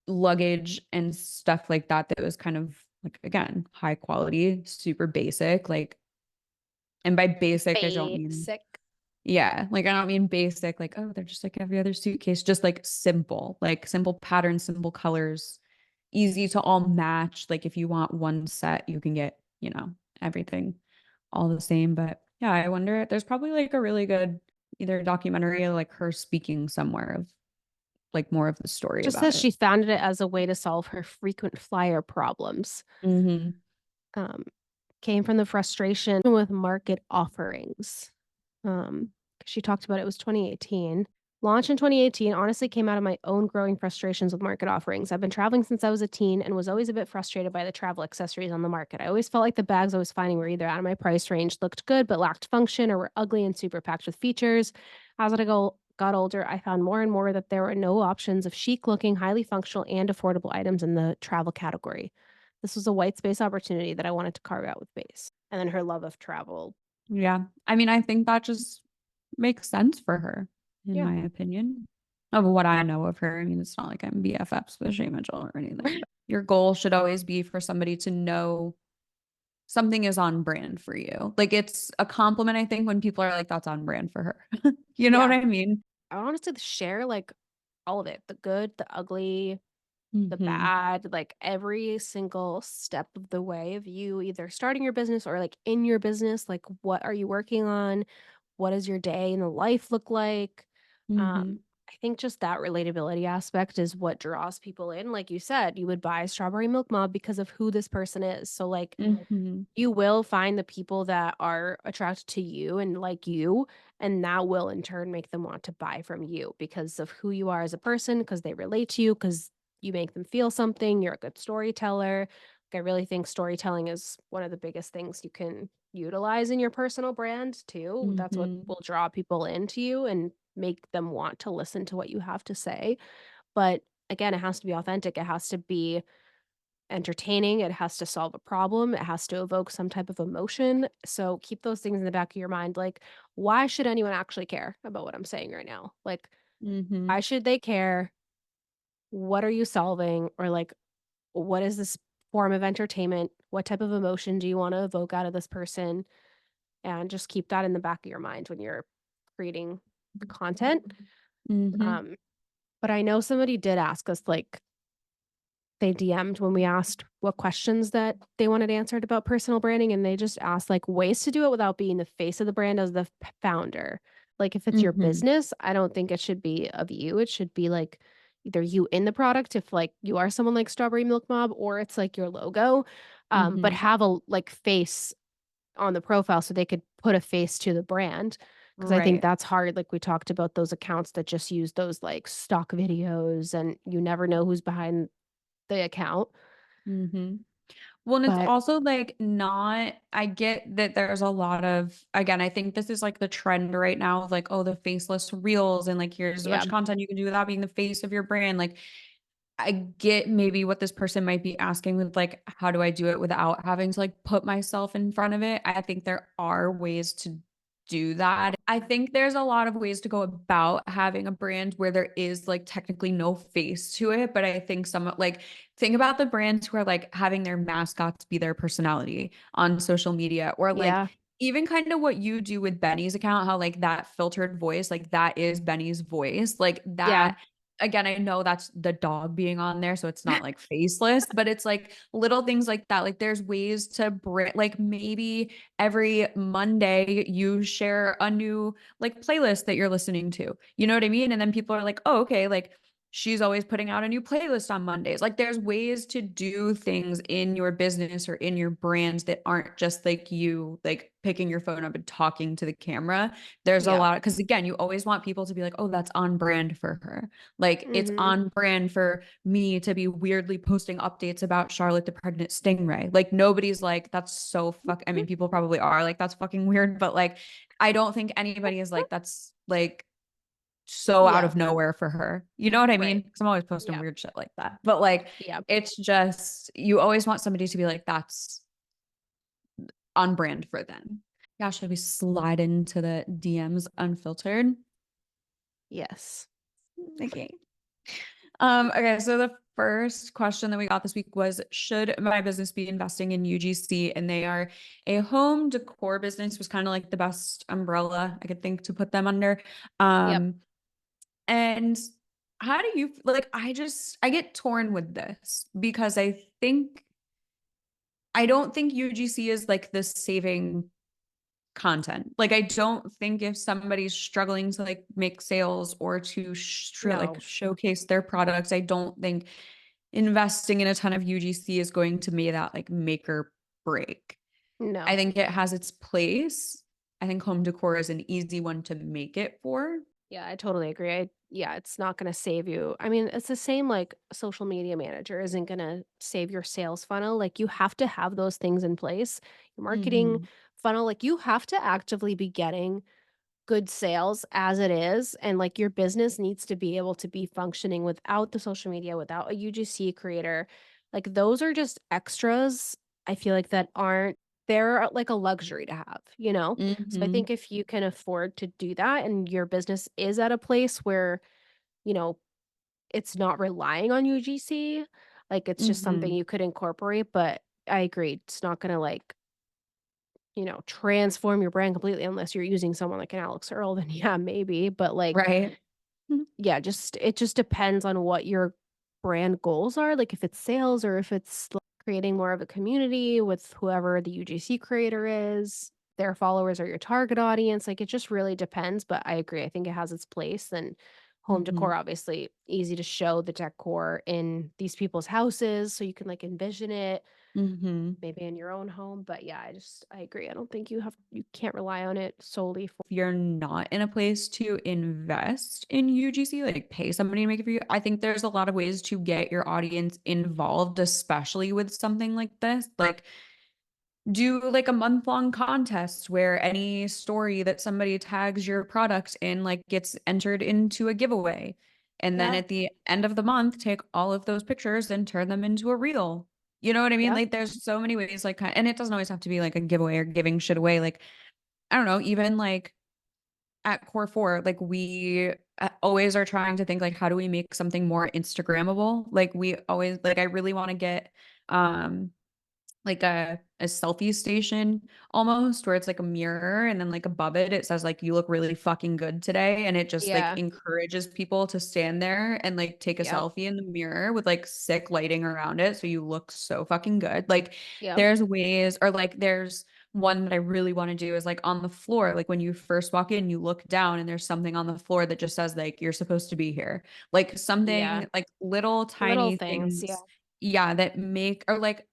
[SPEAKER 2] luggage and stuff like that that was kind of like again, high quality, super basic. Like, and by basic I don't mean
[SPEAKER 3] Basic.
[SPEAKER 2] yeah, like I don't mean basic, like, oh, they're just like every other suitcase, just like simple patterns, simple colors, easy to all match. Like if you want one set, you can get, everything all the same. But yeah, I wonder, there's probably like a really good either documentary or like her speaking somewhere of like more of the story
[SPEAKER 3] Just
[SPEAKER 2] about
[SPEAKER 3] says
[SPEAKER 2] it.
[SPEAKER 3] she founded it as a way to solve her frequent flyer problems.
[SPEAKER 2] Mm-hmm.
[SPEAKER 3] Um, came from the frustration with market offerings. She talked about it was 2018. Launched in 2018, honestly came out of my own growing frustrations with market offerings. I've been traveling since I was a teen and was always a bit frustrated by the travel accessories on the market. I always felt like the bags I was finding were either out of my price range, looked good but lacked function, or were ugly and super packed with features. As I got older, I found more and more that there were no options of chic looking, highly functional, and affordable items in the travel category. This was a white space opportunity that I wanted to carve out with Base. And then her love of travel.
[SPEAKER 2] Yeah. I mean, I think that just makes sense for her, in
[SPEAKER 3] Yeah.
[SPEAKER 2] my opinion, of what I know of her. I mean, it's not like I'm BFFs with Shay Mitchell or anything. But your goal should always be for somebody to know something is on brand for you. Like it's a compliment, I think, when people are like, that's on brand for her. You know what I mean?
[SPEAKER 3] I would honestly share like all of it, the good, the ugly, the
[SPEAKER 2] Mm-hmm.
[SPEAKER 3] bad, like every single step of the way of you either starting your business or like in your business. Like, what are you working on? What does your day in the life look like?
[SPEAKER 2] Mm-hmm.
[SPEAKER 3] I think just that relatability aspect is what draws people in. Like you said, you would buy Strawberry Milk Mob because of who this person is. So, like,
[SPEAKER 2] Mm-hmm.
[SPEAKER 3] you will find the people that are attracted to you and like you, and that will in turn make them want to buy from you because of who you are as a person, because they relate to you, because you make them feel something. You're a good storyteller. Like, I really think storytelling is one of the biggest things you can utilize in your personal brand too. That's what
[SPEAKER 2] Mm-hmm.
[SPEAKER 3] will draw people into you and make them want to listen to what you have to say. But again, it has to be authentic. It has to be entertaining. It has to solve a problem. It has to evoke some type of emotion. So keep those things in the back of your mind. Like, why should anyone actually care about what I'm saying right now? Like,
[SPEAKER 2] Mm-hmm.
[SPEAKER 3] why should they care? what are you solving, or like what is this form of entertainment? What type of emotion do you want to evoke out of this person? And just keep that in the back of your mind when you're creating content.
[SPEAKER 2] Mm-hmm.
[SPEAKER 3] Um, but I know somebody did ask us, like, they DM'd when we asked what questions that they wanted answered about personal branding, and they just asked, like, ways to do it without being the face of the brand as the founder. Like, if it's your
[SPEAKER 2] Mm-hmm.
[SPEAKER 3] business, I don't think it should be of you. It should be, like, either you in the product if, like, you are someone like Strawberry Milk Mob, or it's, like, your logo, but
[SPEAKER 2] Mm-hmm.
[SPEAKER 3] have a, like, face on the profile so they could put a face to the brand, because I think
[SPEAKER 2] Right.
[SPEAKER 3] that's hard. Like, we talked about those accounts that just use those, like, stock videos, and you never know who's behind the account.
[SPEAKER 2] Mm-hmm. Well, and it's
[SPEAKER 3] But
[SPEAKER 2] also like not, I get that there's a lot of, again, I think this is like the trend right now of like, oh, the faceless reels and like here's a bunch
[SPEAKER 3] yeah,
[SPEAKER 2] of content you can do without being the face of your brand. Like, I get maybe what this person might be asking with like, how do I do it without having to like put myself in front of it? I think there are ways to do that. I think there's a lot of ways to go about having a brand where there is like technically no face to it. But I think some like, think about the brands who are like having their mascots be their personality on social media, or like
[SPEAKER 3] yeah,
[SPEAKER 2] even kind of what you do with Benny's account, how like that filtered voice, like that is Benny's voice, like
[SPEAKER 3] yeah,
[SPEAKER 2] that. Again, I know that's the dog being on there, so it's not like faceless, but it's like little things like that. Like there's ways to bring, like maybe every Monday you share a new like playlist that you're listening to. You know what I mean? And then people are like, oh, okay, like she's always putting out a new playlist on Mondays. Like there's ways to do things in your business or in your brands that aren't just like you like picking your phone up and talking to the camera. There's a
[SPEAKER 3] yeah.
[SPEAKER 2] lot, because again, you always want people to be like, oh, that's on brand for her. Like it's
[SPEAKER 3] Mhm.
[SPEAKER 2] on brand for me to be weirdly posting updates about Charlotte the pregnant stingray. Like nobody's like, that's so fuck. I mean, people probably are like, that's fucking weird, but like, I don't think anybody is like, that's like so out
[SPEAKER 3] Yeah,
[SPEAKER 2] of nowhere for her. You know what I mean?
[SPEAKER 3] right.
[SPEAKER 2] Because I'm always posting
[SPEAKER 3] Yeah,
[SPEAKER 2] weird shit like that. But like,
[SPEAKER 3] yeah,
[SPEAKER 2] it's just, you always want somebody to be like, that's on brand for them. Yeah, should we slide into the DMs unfiltered?
[SPEAKER 3] yes.
[SPEAKER 2] Okay. Okay, so the first question that we got this week was, should my business be investing in UGC? And they are a home decor business, was kind of like the best umbrella I could think to put them under.
[SPEAKER 3] Yep.
[SPEAKER 2] Um, and how do you like, I get torn with this because I don't think UGC is like the saving content. Like I don't think if somebody's struggling to like make sales or to like
[SPEAKER 3] No,
[SPEAKER 2] showcase their products, I don't think investing in a ton of UGC is going to be that like make or break. I
[SPEAKER 3] no.
[SPEAKER 2] think it has its place. I think home decor is an easy one to make it for.
[SPEAKER 3] Yeah, I totally agree. Yeah, it's not gonna save you. I mean, it's the same, like, social media manager isn't gonna save your sales funnel. Like, you have to have those things in place. Your marketing
[SPEAKER 2] Mm-hmm.
[SPEAKER 3] funnel, like, you have to actively be getting good sales as it is, and, like, your business needs to be able to be functioning without the social media, without a UGC creator. Like, those are just extras, I feel like, that aren't, they're like a luxury to have, you know? So I
[SPEAKER 2] Mm-hmm.
[SPEAKER 3] think if you can afford to do that and your business is at a place where, you know, it's not relying on UGC, like, it's just something
[SPEAKER 2] Mm-hmm.
[SPEAKER 3] you could incorporate, but I agree, it's not gonna, like, transform your brand completely unless you're using someone like an Alex Earl, then yeah, maybe, but, like,
[SPEAKER 2] Right.
[SPEAKER 3] yeah, just it just depends on what your brand goals are, like, if it's sales or if it's, like, creating more of a community with whoever the UGC creator is, their followers are your target audience, like, it just really depends, but I agree, I think it has its place, and home
[SPEAKER 2] Mm-hmm.
[SPEAKER 3] decor, obviously, easy to show the decor in these people's houses so you can, like, envision it,
[SPEAKER 2] Mm-hmm.
[SPEAKER 3] maybe in your own home, but yeah, I agree, I don't think you can't rely on it solely for.
[SPEAKER 2] If you're not in a place to invest in UGC, like pay somebody to make it for you, I think there's a lot of ways to get your audience involved, especially with something like this. Like, do like a month-long contest where any story that somebody tags your product in like gets entered into a giveaway. And then
[SPEAKER 3] Yeah,
[SPEAKER 2] at the end of the month, take all of those pictures and turn them into a reel. You know what I mean?
[SPEAKER 3] yeah,
[SPEAKER 2] Like there's so many ways, like, and it doesn't always have to be like a giveaway or giving shit away. Like, I don't know, even like at Core 4, like we always are trying to think like, how do we make something more Instagrammable? Like we always like, I really want to get like a selfie station almost, where it's like a mirror and then like above it it says like you look really fucking good today, and it just like
[SPEAKER 3] Yeah.
[SPEAKER 2] encourages people to stand there and like take a
[SPEAKER 3] Yep.
[SPEAKER 2] selfie in the mirror with like sick lighting around it so you look so fucking good. Like
[SPEAKER 3] Yep.
[SPEAKER 2] there's ways, or like there's one that I really want to do is like on the floor, like when you first walk in you look down and there's something on the floor that just says like you're supposed to be here, like
[SPEAKER 3] Yeah.
[SPEAKER 2] something like little
[SPEAKER 3] Little
[SPEAKER 2] tiny
[SPEAKER 3] things. Yeah.
[SPEAKER 2] things, yeah, that make, or like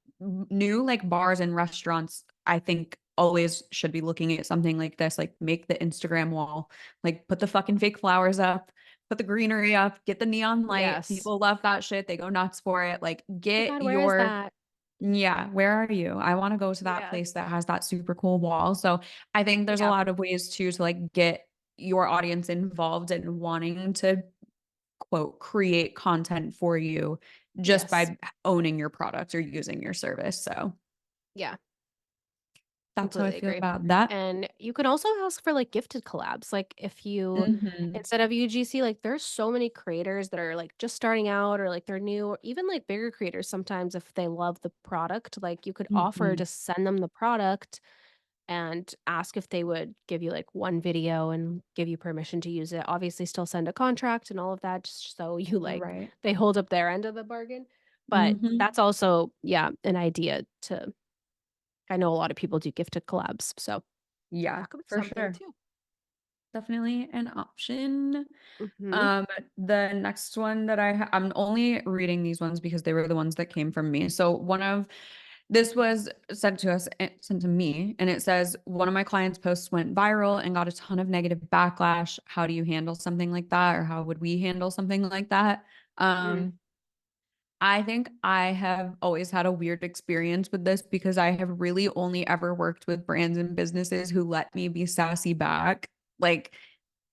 [SPEAKER 2] new like bars and restaurants, I think always should be looking at something like this, like make the Instagram wall, like put the fucking fake flowers up, put the greenery up, get the neon light.
[SPEAKER 3] Yes.
[SPEAKER 2] People love that shit. They go nuts for it. Like
[SPEAKER 3] Oh my
[SPEAKER 2] get
[SPEAKER 3] God, where is
[SPEAKER 2] your,
[SPEAKER 3] that?
[SPEAKER 2] yeah, where are you? I want to go to that
[SPEAKER 3] Yeah.
[SPEAKER 2] place that has that super cool wall. So I think there's a
[SPEAKER 3] Yeah.
[SPEAKER 2] lot of ways too to like get your audience involved and wanting to quote create content for you just
[SPEAKER 3] Yes.
[SPEAKER 2] by owning your product or using your service. So
[SPEAKER 3] Yeah.
[SPEAKER 2] that's how I
[SPEAKER 3] Completely
[SPEAKER 2] feel
[SPEAKER 3] agree.
[SPEAKER 2] about that.
[SPEAKER 3] And you could also ask for like gifted collabs. Like if you,
[SPEAKER 2] Mhm.
[SPEAKER 3] instead of UGC, like there's so many creators that are like just starting out or like they're new, or even like bigger creators sometimes if they love the product, like you could offer
[SPEAKER 2] Mhm.
[SPEAKER 3] to send them the product and ask if they would give you like one video and give you permission to use it. Obviously still send a contract and all of that just so you like
[SPEAKER 2] Right.
[SPEAKER 3] they hold up their end of the bargain. But
[SPEAKER 2] Mhm.
[SPEAKER 3] that's also, yeah, an idea to I know a lot of people do gifted collabs, so
[SPEAKER 2] Yeah,
[SPEAKER 3] that could be
[SPEAKER 2] for
[SPEAKER 3] something
[SPEAKER 2] sure.
[SPEAKER 3] too.
[SPEAKER 2] Definitely an option.
[SPEAKER 3] Mhm.
[SPEAKER 2] The next one that I'm only reading these ones because they were the ones that came from me. So one of this was sent to us, sent to me, and it says one of my clients' posts went viral and got a ton of negative backlash. How do you handle something like that, or how would we handle something like that?
[SPEAKER 3] Mm.
[SPEAKER 2] I think I have always had a weird experience with this because I have really only ever worked with brands and businesses who let me be sassy back. Like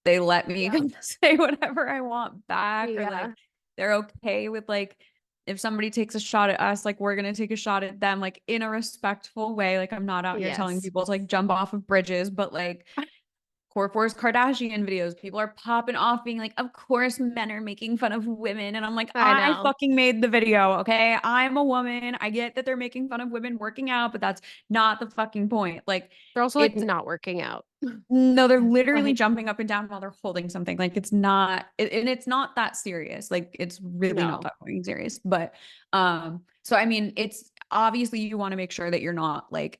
[SPEAKER 2] they let me
[SPEAKER 3] Yeah.
[SPEAKER 2] say whatever I want back, or like
[SPEAKER 3] Yeah.
[SPEAKER 2] they're okay with like if somebody takes a shot at us, like we're gonna take a shot at them, like in a respectful way. Like I'm not out here telling
[SPEAKER 3] Yes.
[SPEAKER 2] people to like jump off of bridges, but like Core Force Kardashian videos, people are popping off being like, of course men are making fun of women. And I'm like,
[SPEAKER 3] I
[SPEAKER 2] I
[SPEAKER 3] know.
[SPEAKER 2] fucking made the video, okay? I'm a woman. I get that they're making fun of women working out, but that's not the fucking point. Like
[SPEAKER 3] They're also like
[SPEAKER 2] it's
[SPEAKER 3] not working out.
[SPEAKER 2] no, they're literally
[SPEAKER 3] Like,
[SPEAKER 2] jumping up and down while they're holding something. Like it's not, and it's not that serious. Like it's really not
[SPEAKER 3] no.
[SPEAKER 2] that fucking serious. But so I mean, it's obviously you want to make sure that you're not like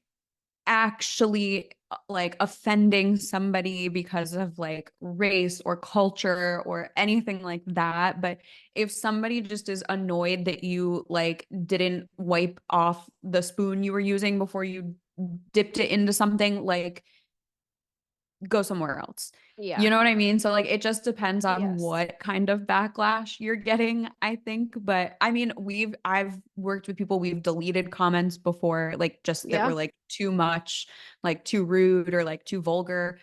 [SPEAKER 2] actually like offending somebody because of like race or culture or anything like that. But if somebody just is annoyed that you like didn't wipe off the spoon you were using before you dipped it into something, like go somewhere else.
[SPEAKER 3] Yeah.
[SPEAKER 2] You know what I mean? So like it just depends on
[SPEAKER 3] Yes.
[SPEAKER 2] what kind of backlash you're getting, I think. But I mean, I've worked with people, we've deleted comments before, like just that
[SPEAKER 3] Yeah.
[SPEAKER 2] were like too much, like too rude or like too vulgar.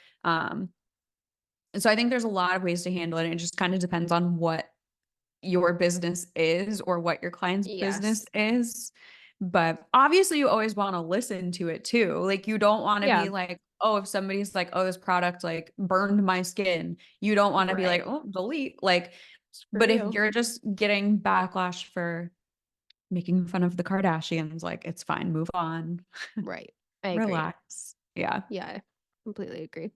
[SPEAKER 2] So I think there's a lot of ways to handle it. And it just kind of depends on what your business is or what your client's business
[SPEAKER 3] Yes.
[SPEAKER 2] is. But obviously, you always want to listen to it too. Like, you don't want to
[SPEAKER 3] Yeah.
[SPEAKER 2] be like, oh, if somebody's like, oh, this product like burned my skin, you don't want to be like,
[SPEAKER 3] Right.
[SPEAKER 2] oh, delete. Like,
[SPEAKER 3] Screw
[SPEAKER 2] but if
[SPEAKER 3] you.
[SPEAKER 2] you're just getting backlash for making fun of the Kardashians, like, it's fine, move on,
[SPEAKER 3] Right. I agree.
[SPEAKER 2] relax. Yeah.
[SPEAKER 3] Yeah. I completely agree.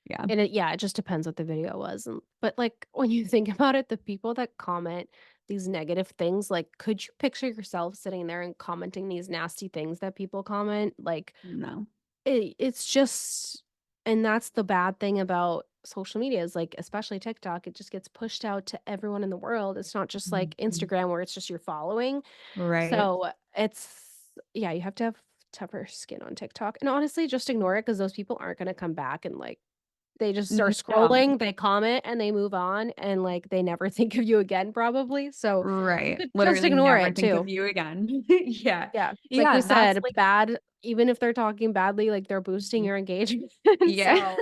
[SPEAKER 2] Yeah.
[SPEAKER 3] And it just depends what the video was. And but like when you think about it, the people that comment these negative things, like could you picture yourself sitting there and commenting these nasty things that people comment? Like
[SPEAKER 2] No.
[SPEAKER 3] it's just and that's the bad thing about social media is like especially TikTok, it just gets pushed out to everyone in the world. It's not just like
[SPEAKER 2] Mhm.
[SPEAKER 3] Instagram where it's just your following.
[SPEAKER 2] Right.
[SPEAKER 3] So it's yeah, you have to have tougher skin on TikTok. And honestly, just ignore it because those people aren't gonna come back and like they just start
[SPEAKER 2] No.
[SPEAKER 3] scrolling, they comment, and they move on, and, like, they never think of you again probably, so you
[SPEAKER 2] Right.
[SPEAKER 3] could just
[SPEAKER 2] Literally
[SPEAKER 3] ignore
[SPEAKER 2] never
[SPEAKER 3] it
[SPEAKER 2] think of
[SPEAKER 3] too.
[SPEAKER 2] you again. Yeah.
[SPEAKER 3] Yeah, like we
[SPEAKER 2] Yeah, that's
[SPEAKER 3] said,
[SPEAKER 2] like
[SPEAKER 3] bad even if they're talking badly, like, they're boosting
[SPEAKER 2] Mhm.
[SPEAKER 3] your engagement,
[SPEAKER 2] Yeah.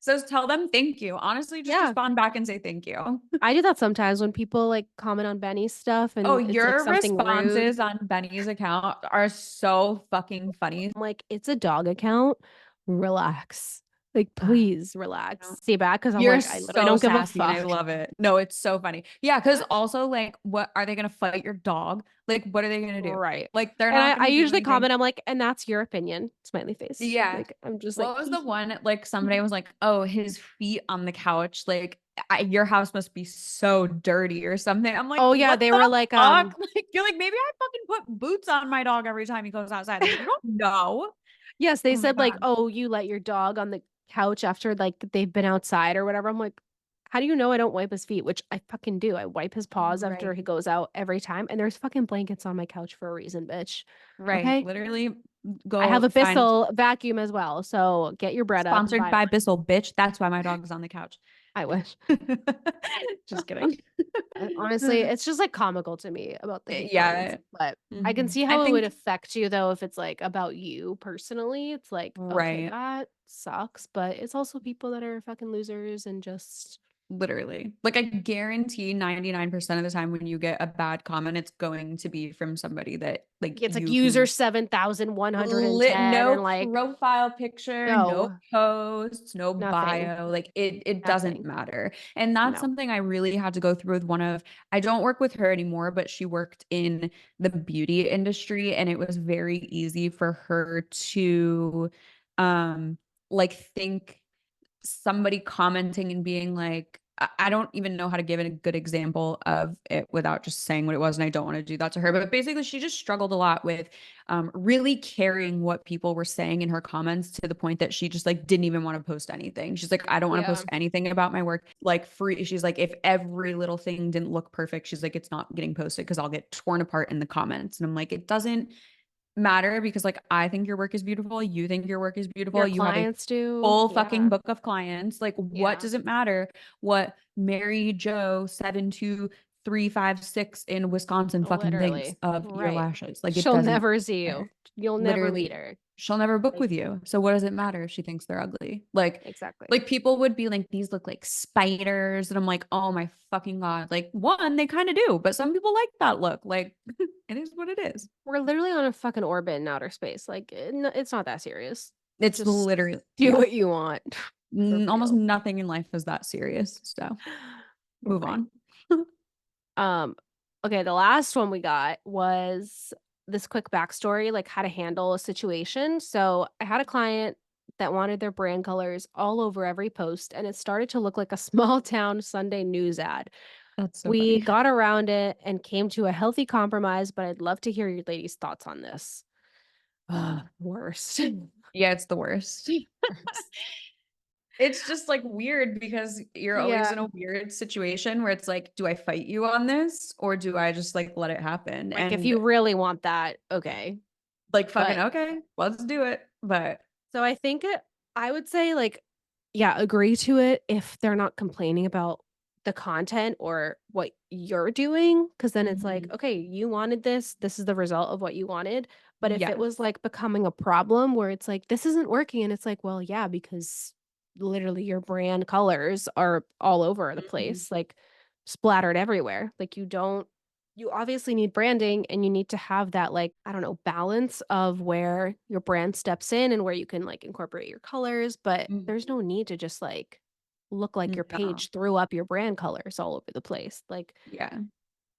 [SPEAKER 3] so
[SPEAKER 2] So tell them thank you. Honestly, just
[SPEAKER 3] yeah.
[SPEAKER 2] respond back and say thank you.
[SPEAKER 3] I do that sometimes when people, like, comment on Benny's stuff
[SPEAKER 2] Oh,
[SPEAKER 3] and it's, like,
[SPEAKER 2] your
[SPEAKER 3] something rude.
[SPEAKER 2] responses on Benny's account are so fucking funny.
[SPEAKER 3] I'm like, "It's a dog account, relax." Like, please relax. See back because I'm
[SPEAKER 2] You're
[SPEAKER 3] like, I literally
[SPEAKER 2] so
[SPEAKER 3] don't give a
[SPEAKER 2] sassy and I
[SPEAKER 3] fuck.
[SPEAKER 2] love it. No, it's so funny. Yeah, because also like what are they gonna fight your dog? Like what are they gonna do?
[SPEAKER 3] Right.
[SPEAKER 2] Like they're
[SPEAKER 3] And
[SPEAKER 2] not
[SPEAKER 3] I
[SPEAKER 2] gonna do
[SPEAKER 3] usually
[SPEAKER 2] anything.
[SPEAKER 3] comment, I'm like, and that's your opinion. Smiley face.
[SPEAKER 2] Yeah.
[SPEAKER 3] Like, I'm just like,
[SPEAKER 2] What was
[SPEAKER 3] hee
[SPEAKER 2] the
[SPEAKER 3] hee.
[SPEAKER 2] one like somebody was like, "Oh, his feet on the couch, like your house must be so dirty or something." I'm like,
[SPEAKER 3] Oh yeah,
[SPEAKER 2] "What
[SPEAKER 3] they
[SPEAKER 2] the
[SPEAKER 3] were like,
[SPEAKER 2] fuck?" Like you're like, "Maybe I fucking put boots on my dog every time he goes outside." Like you don't know.
[SPEAKER 3] yes, they
[SPEAKER 2] Oh my
[SPEAKER 3] said like,
[SPEAKER 2] God.
[SPEAKER 3] oh, you let your dog on the couch after like they've been outside or whatever. I'm like, how do you know I don't wipe his feet? Which I fucking do. I wipe his paws after
[SPEAKER 2] Right.
[SPEAKER 3] he goes out every time. And there's fucking blankets on my couch for a reason, bitch.
[SPEAKER 2] Right.
[SPEAKER 3] Okay.
[SPEAKER 2] Literally
[SPEAKER 3] I have
[SPEAKER 2] go
[SPEAKER 3] a
[SPEAKER 2] find
[SPEAKER 3] Bissell vacuum as well. So get your bread up,
[SPEAKER 2] sponsored
[SPEAKER 3] buy
[SPEAKER 2] by
[SPEAKER 3] one.
[SPEAKER 2] Bissell, bitch. That's why my dog is on the couch.
[SPEAKER 3] I wish.
[SPEAKER 2] Just kidding.
[SPEAKER 3] Honestly, it's just like comical to me about the hate comments.
[SPEAKER 2] Yeah.
[SPEAKER 3] But I can see
[SPEAKER 2] I
[SPEAKER 3] how it would
[SPEAKER 2] think
[SPEAKER 3] affect you though if it's like about you personally. It's like, okay,
[SPEAKER 2] right.
[SPEAKER 3] that sucks, but it's also people that are fucking losers and just
[SPEAKER 2] Literally. Like I guarantee 99% of the time when you get a bad comment, it's going to be from somebody that like
[SPEAKER 3] it's like
[SPEAKER 2] you
[SPEAKER 3] user
[SPEAKER 2] can
[SPEAKER 3] 7,110
[SPEAKER 2] no
[SPEAKER 3] and like
[SPEAKER 2] profile picture, no
[SPEAKER 3] no,
[SPEAKER 2] posts, no
[SPEAKER 3] nothing.
[SPEAKER 2] bio. Like it doesn't
[SPEAKER 3] Nothing.
[SPEAKER 2] matter. And that's
[SPEAKER 3] No.
[SPEAKER 2] something I really had to go through with one of I don't work with her anymore, but she worked in the beauty industry and it was very easy for her to um like think somebody commenting and being like, I don't even know how to give it a good example of it without just saying what it was. And I don't want to do that to her. But basically, she just struggled a lot with really caring what people were saying in her comments to the point that she just like didn't even want to post anything. She's like, I don't want to
[SPEAKER 3] Yeah.
[SPEAKER 2] post anything about my work. Like free. She's like, if every little thing didn't look perfect, she's like, it's not getting posted because I'll get torn apart in the comments. And I'm like, it doesn't matter because like I think your work is beautiful, you think your work is beautiful,
[SPEAKER 3] Your
[SPEAKER 2] you have a
[SPEAKER 3] clients do.
[SPEAKER 2] full fucking
[SPEAKER 3] Yeah.
[SPEAKER 2] book of clients. Like what
[SPEAKER 3] Yeah.
[SPEAKER 2] does it matter what Mary Joe 72356 in Wisconsin fucking thinks
[SPEAKER 3] Literally.
[SPEAKER 2] of your
[SPEAKER 3] Right.
[SPEAKER 2] lashes? Like it
[SPEAKER 3] She'll
[SPEAKER 2] doesn't
[SPEAKER 3] never see you.
[SPEAKER 2] matter.
[SPEAKER 3] You'll never meet
[SPEAKER 2] Literally,
[SPEAKER 3] her.
[SPEAKER 2] she'll never book
[SPEAKER 3] Like,
[SPEAKER 2] with you. So what does it matter if she thinks they're ugly? Like
[SPEAKER 3] exactly.
[SPEAKER 2] like people would be like, these look like spiders. And I'm like, oh my fucking God. Like one, they kind of do, but some people like that look. Like it is what it is.
[SPEAKER 3] We're literally on a fucking orbit in outer space. Like, it's not that serious.
[SPEAKER 2] It's
[SPEAKER 3] Just
[SPEAKER 2] literally,
[SPEAKER 3] do
[SPEAKER 2] yeah.
[SPEAKER 3] what you want. For
[SPEAKER 2] Almost
[SPEAKER 3] real.
[SPEAKER 2] nothing in life is that serious. So move
[SPEAKER 3] Right.
[SPEAKER 2] on.
[SPEAKER 3] Um, okay, the last one we got was this quick backstory, like how to handle a situation. So I had a client that wanted their brand colors all over every post, and it started to look like a small town Sunday news ad.
[SPEAKER 2] That's so
[SPEAKER 3] We
[SPEAKER 2] funny.
[SPEAKER 3] got around it and came to a healthy compromise, but I'd love to hear your ladies' thoughts on this. Worst.
[SPEAKER 2] Yeah, it's the worst. It's just like weird because you're always
[SPEAKER 3] Yeah.
[SPEAKER 2] in a weird situation where it's like, do I fight you on this or do I just like let it happen?
[SPEAKER 3] Like if
[SPEAKER 2] And
[SPEAKER 3] you really want that, okay.
[SPEAKER 2] like fucking
[SPEAKER 3] But
[SPEAKER 2] okay, let's do it. But
[SPEAKER 3] so I think I would say like, yeah, agree to it if they're not complaining about the content or what you're doing. Cause then it's like,
[SPEAKER 2] Mhm.
[SPEAKER 3] okay, you wanted this. This is the result of what you wanted. But if it was
[SPEAKER 2] Yes.
[SPEAKER 3] like becoming a problem where it's like, this isn't working, and it's like, well, yeah, because literally your brand colors are all over the
[SPEAKER 2] Mhm.
[SPEAKER 3] place, like splattered everywhere. Like you obviously need branding and you need to have that like I don't know balance of where your brand steps in and where you can like incorporate your colors, but there's
[SPEAKER 2] Mhm.
[SPEAKER 3] no need to just like look like your
[SPEAKER 2] No.
[SPEAKER 3] page threw up your brand colors all over the place. Like
[SPEAKER 2] Yeah.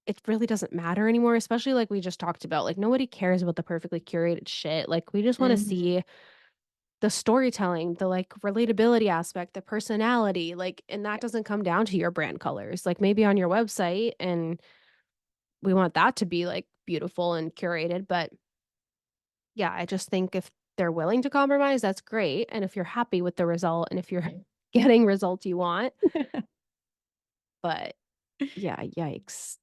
[SPEAKER 3] it really doesn't matter anymore, especially like we just talked about. Like nobody cares about the perfectly curated shit. Like we just want to
[SPEAKER 2] Mhm.
[SPEAKER 3] see the storytelling, the like relatability aspect, the personality, like and that
[SPEAKER 2] Yeah.
[SPEAKER 3] doesn't come down to your brand colors. Like maybe on your website and we want that to be like beautiful and curated, but yeah, I just think if they're willing to compromise, that's great. And if you're happy with the result and if you're getting results you want, but yeah, yikes.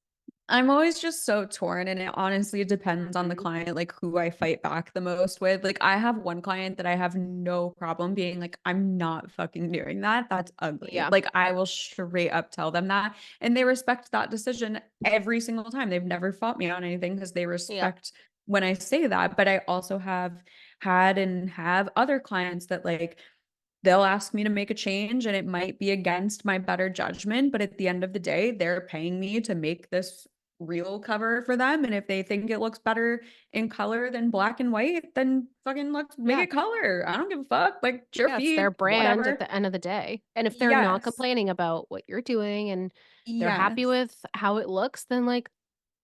[SPEAKER 2] I'm always just so torn, and it honestly depends on the
[SPEAKER 3] Mhm.
[SPEAKER 2] client, like who I fight back the most with. Like, I have one client that I have no problem being like, I'm not fucking doing that. That's ugly.
[SPEAKER 3] Yeah.
[SPEAKER 2] Like, I will straight up tell them that. And they respect that decision every single time. They've never fought me on anything because they
[SPEAKER 3] Yeah.
[SPEAKER 2] respect when I say that. But I also have had and have other clients that like, they'll ask me to make a change and it might be against my better judgment, but at the end of the day, they're paying me to make this real cover for them. And if they think it looks better in color than black and white, then fucking let's make
[SPEAKER 3] Yeah.
[SPEAKER 2] it color. I don't give a fuck. Like, it's your
[SPEAKER 3] Yeah, it's their
[SPEAKER 2] feed,
[SPEAKER 3] brand at
[SPEAKER 2] whatever.
[SPEAKER 3] the end of the day. And if they're not
[SPEAKER 2] Yes.
[SPEAKER 3] complaining about what you're doing and they're happy
[SPEAKER 2] Yes.
[SPEAKER 3] with how it looks, then like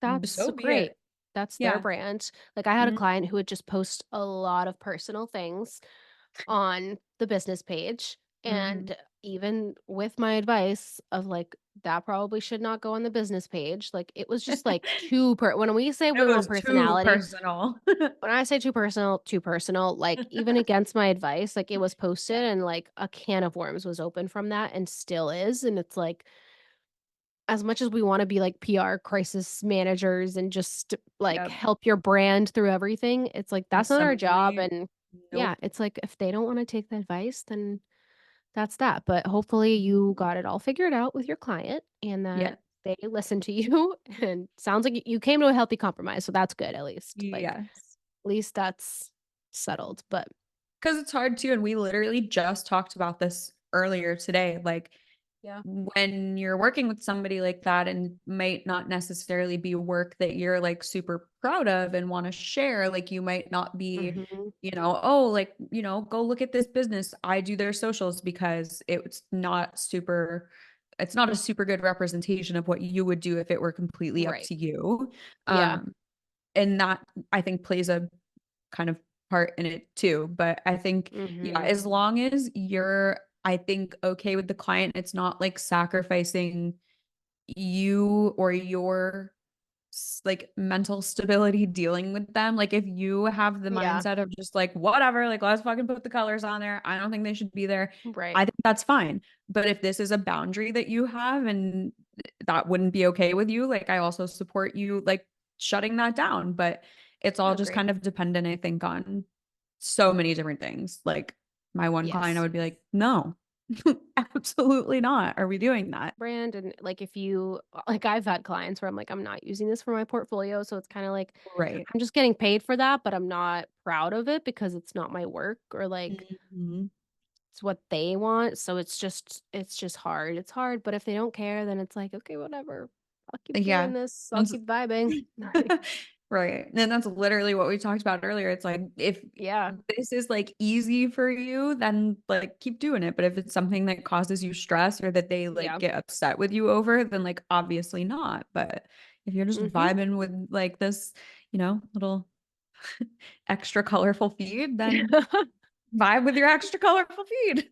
[SPEAKER 3] that's
[SPEAKER 2] So be
[SPEAKER 3] great.
[SPEAKER 2] it.
[SPEAKER 3] That's their
[SPEAKER 2] Yeah.
[SPEAKER 3] brand. Like I had a
[SPEAKER 2] Mhm.
[SPEAKER 3] client who would just post a lot of personal things on the business page.
[SPEAKER 2] Mhm.
[SPEAKER 3] And even with my advice of like, that probably should not go on the business page. Like it was just like when we say we
[SPEAKER 2] It
[SPEAKER 3] want
[SPEAKER 2] was too
[SPEAKER 3] personality,
[SPEAKER 2] personal.
[SPEAKER 3] when I say too personal, like even against my advice, like it was posted
[SPEAKER 2] Yeah.
[SPEAKER 3] and like a can of worms was open from that and still is. And it's like, as much as we want to be like PR crisis managers and just like
[SPEAKER 2] Yep.
[SPEAKER 3] help your brand through everything, it's like that's not our job.
[SPEAKER 2] Simply,
[SPEAKER 3] And yeah,
[SPEAKER 2] nope.
[SPEAKER 3] it's like if they don't want to take the advice, then that's that. But hopefully you got it all figured out with your client and
[SPEAKER 2] Yeah.
[SPEAKER 3] that they listen to you. And sounds like you came to a healthy compromise. So that's good, at least. Like,
[SPEAKER 2] Yes.
[SPEAKER 3] at least that's settled. But
[SPEAKER 2] Because it's hard too. And we literally just talked about this earlier today. Like,
[SPEAKER 3] yeah.
[SPEAKER 2] when you're working with somebody like that and might not necessarily be work that you're like super proud of and want to share, like you might not be,
[SPEAKER 3] Hmm.
[SPEAKER 2] oh, like, go look at this business. I do their socials because it's not a super good representation of what you would do if it were completely up
[SPEAKER 3] Right.
[SPEAKER 2] to you.
[SPEAKER 3] Yeah.
[SPEAKER 2] Um, and that I think plays a kind of part in it too. But I think, yeah,
[SPEAKER 3] Hmm.
[SPEAKER 2] as long as you're, I think, okay with the client, it's not like sacrificing you or your like mental stability dealing with them. Like if you have the
[SPEAKER 3] Yeah.
[SPEAKER 2] mindset of just like whatever, like let's fucking put the colors on there. I don't think they should be there.
[SPEAKER 3] Right.
[SPEAKER 2] I think that's fine. But if this is a boundary that you have and that wouldn't be okay with you, like I also support you like shutting that down. But it's
[SPEAKER 3] I
[SPEAKER 2] all just
[SPEAKER 3] agree.
[SPEAKER 2] kind of dependent, I think, on so many different things. Like my one client, I
[SPEAKER 3] Yes.
[SPEAKER 2] would be like, no, absolutely not. Are we doing that?
[SPEAKER 3] Brand and like if you like I've had clients where I'm like, I'm not using this for my portfolio. So it's kind of like
[SPEAKER 2] Right.
[SPEAKER 3] I'm just getting paid for that, but I'm not proud of it because it's not my work or like
[SPEAKER 2] Mhm.
[SPEAKER 3] it's what they want. So it's just hard. It's hard, but if they don't care, then it's like, okay, whatever. I'll keep
[SPEAKER 2] Yeah.
[SPEAKER 3] doing this. I'll
[SPEAKER 2] That's
[SPEAKER 3] keep vibing.
[SPEAKER 2] right. And that's literally what we talked about earlier. It's like if
[SPEAKER 3] Yeah.
[SPEAKER 2] this is like easy for you, then like keep doing it. But if it's something that causes you stress or that they like
[SPEAKER 3] Yeah.
[SPEAKER 2] get upset with you over, then like obviously not. But if you're just
[SPEAKER 3] Mhm.
[SPEAKER 2] vibing with like this, little extra colorful feed, then vibe with your extra colorful feed.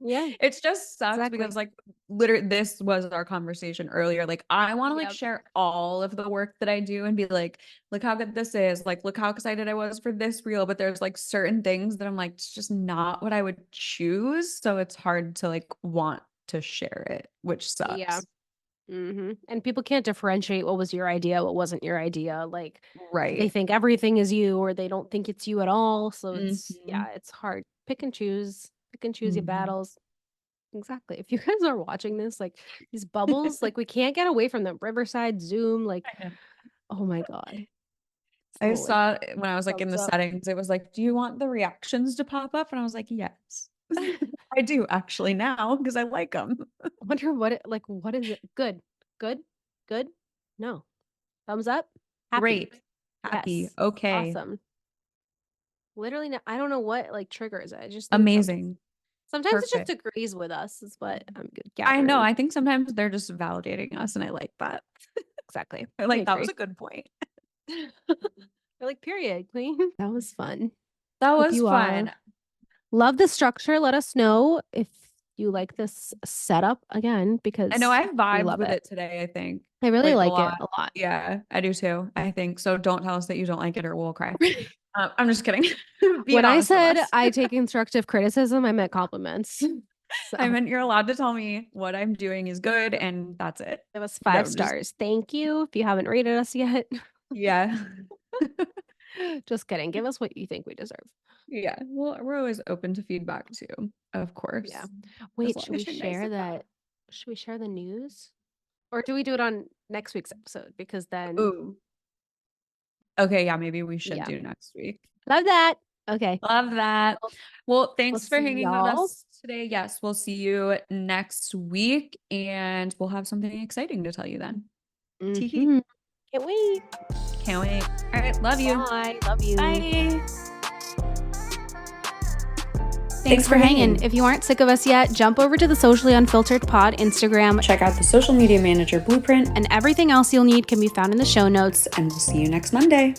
[SPEAKER 3] Yeah,
[SPEAKER 2] It just sucks
[SPEAKER 3] exactly.
[SPEAKER 2] because like literally this was our conversation earlier. Like I want to like
[SPEAKER 3] Yep.
[SPEAKER 2] share all of the work that I do and be like, look how good this is. Like, look how excited I was for this reel. But there's like certain things that I'm like, it's just not what I would choose. So it's hard to like want to share it, which
[SPEAKER 3] Yeah.
[SPEAKER 2] sucks.
[SPEAKER 3] And people can't differentiate what was your idea, what wasn't your idea. Like they
[SPEAKER 2] Right.
[SPEAKER 3] think everything is you or they don't think it's you at all. So it's
[SPEAKER 2] Hmm.
[SPEAKER 3] yeah, it's hard. Pick and choose your
[SPEAKER 2] Hmm.
[SPEAKER 3] battles. Exactly. If you guys are watching this, like these bubbles, like we can't get away from them. Riverside, Zoom, like,
[SPEAKER 2] I know.
[SPEAKER 3] oh my God. It's a
[SPEAKER 2] I
[SPEAKER 3] little like
[SPEAKER 2] saw when I was like in
[SPEAKER 3] thumbs
[SPEAKER 2] the
[SPEAKER 3] up.
[SPEAKER 2] settings, it was like, do you want the reactions to pop up? And I was like, yes, I do actually now because I like them.
[SPEAKER 3] I wonder what is it? Good. Good. Good. No. Thumbs up. Happy.
[SPEAKER 2] Great. Happy.
[SPEAKER 3] Yes.
[SPEAKER 2] Okay.
[SPEAKER 3] Awesome. Literally, I don't know what like triggers it. I just think
[SPEAKER 2] Amazing.
[SPEAKER 3] sometimes it just
[SPEAKER 2] Perfect.
[SPEAKER 3] agrees with us, is what I'm
[SPEAKER 2] I know.
[SPEAKER 3] gathering.
[SPEAKER 2] I think sometimes they're just validating us, and I like that.
[SPEAKER 3] Exactly.
[SPEAKER 2] I
[SPEAKER 3] I
[SPEAKER 2] like that was
[SPEAKER 3] agree.
[SPEAKER 2] a good point.
[SPEAKER 3] You're like, period, queen. That was fun.
[SPEAKER 2] That
[SPEAKER 3] Hope
[SPEAKER 2] was
[SPEAKER 3] you
[SPEAKER 2] fun.
[SPEAKER 3] love the structure. Let us know if you like this setup again
[SPEAKER 2] I know
[SPEAKER 3] because
[SPEAKER 2] I
[SPEAKER 3] we
[SPEAKER 2] vibed
[SPEAKER 3] love
[SPEAKER 2] with
[SPEAKER 3] it.
[SPEAKER 2] it today, I think.
[SPEAKER 3] I really
[SPEAKER 2] Like a
[SPEAKER 3] like it
[SPEAKER 2] lot.
[SPEAKER 3] a lot.
[SPEAKER 2] Yeah, I do too. I think. So don't tell us that you don't like it or we'll cry. I'm just kidding. Being
[SPEAKER 3] When I
[SPEAKER 2] honest with
[SPEAKER 3] said
[SPEAKER 2] us.
[SPEAKER 3] I take constructive criticism, I meant compliments.
[SPEAKER 2] I
[SPEAKER 3] So
[SPEAKER 2] meant you're allowed to tell me what I'm doing is good and that's it.
[SPEAKER 3] it was
[SPEAKER 2] No,
[SPEAKER 3] five
[SPEAKER 2] just
[SPEAKER 3] stars. Thank you. If you haven't rated us yet,
[SPEAKER 2] yeah.
[SPEAKER 3] just kidding. Give us what you think we deserve.
[SPEAKER 2] Yeah. Well, we're always open to feedback too, of
[SPEAKER 3] Yeah.
[SPEAKER 2] course. As
[SPEAKER 3] Wait,
[SPEAKER 2] long
[SPEAKER 3] should we
[SPEAKER 2] as you're nice
[SPEAKER 3] share
[SPEAKER 2] about
[SPEAKER 3] that? Should we share the news? Or do we do it on next week's episode? Because
[SPEAKER 2] it.
[SPEAKER 3] then,
[SPEAKER 2] Ooh. Okay, yeah, maybe we should
[SPEAKER 3] yeah.
[SPEAKER 2] do next week.
[SPEAKER 3] Love that. Okay.
[SPEAKER 2] Love that.
[SPEAKER 3] Well,
[SPEAKER 2] Well,
[SPEAKER 3] we'll
[SPEAKER 2] thanks for
[SPEAKER 3] see
[SPEAKER 2] hanging with
[SPEAKER 3] y'all.
[SPEAKER 2] us today. Yes, we'll see you next week and we'll have something exciting to tell you then. Tee hee.
[SPEAKER 3] Hmm. Can't wait.
[SPEAKER 2] Can't wait. All right. Love you.
[SPEAKER 3] Bye. Love you.
[SPEAKER 2] Bye.
[SPEAKER 1] Thanks for hanging. If you aren't sick of us yet, jump over to the Socially Unfiltered Pod Instagram.
[SPEAKER 4] Check out the social media manager blueprint.
[SPEAKER 1] And everything else you'll need can be found in the show notes.
[SPEAKER 4] And we'll see you next Monday.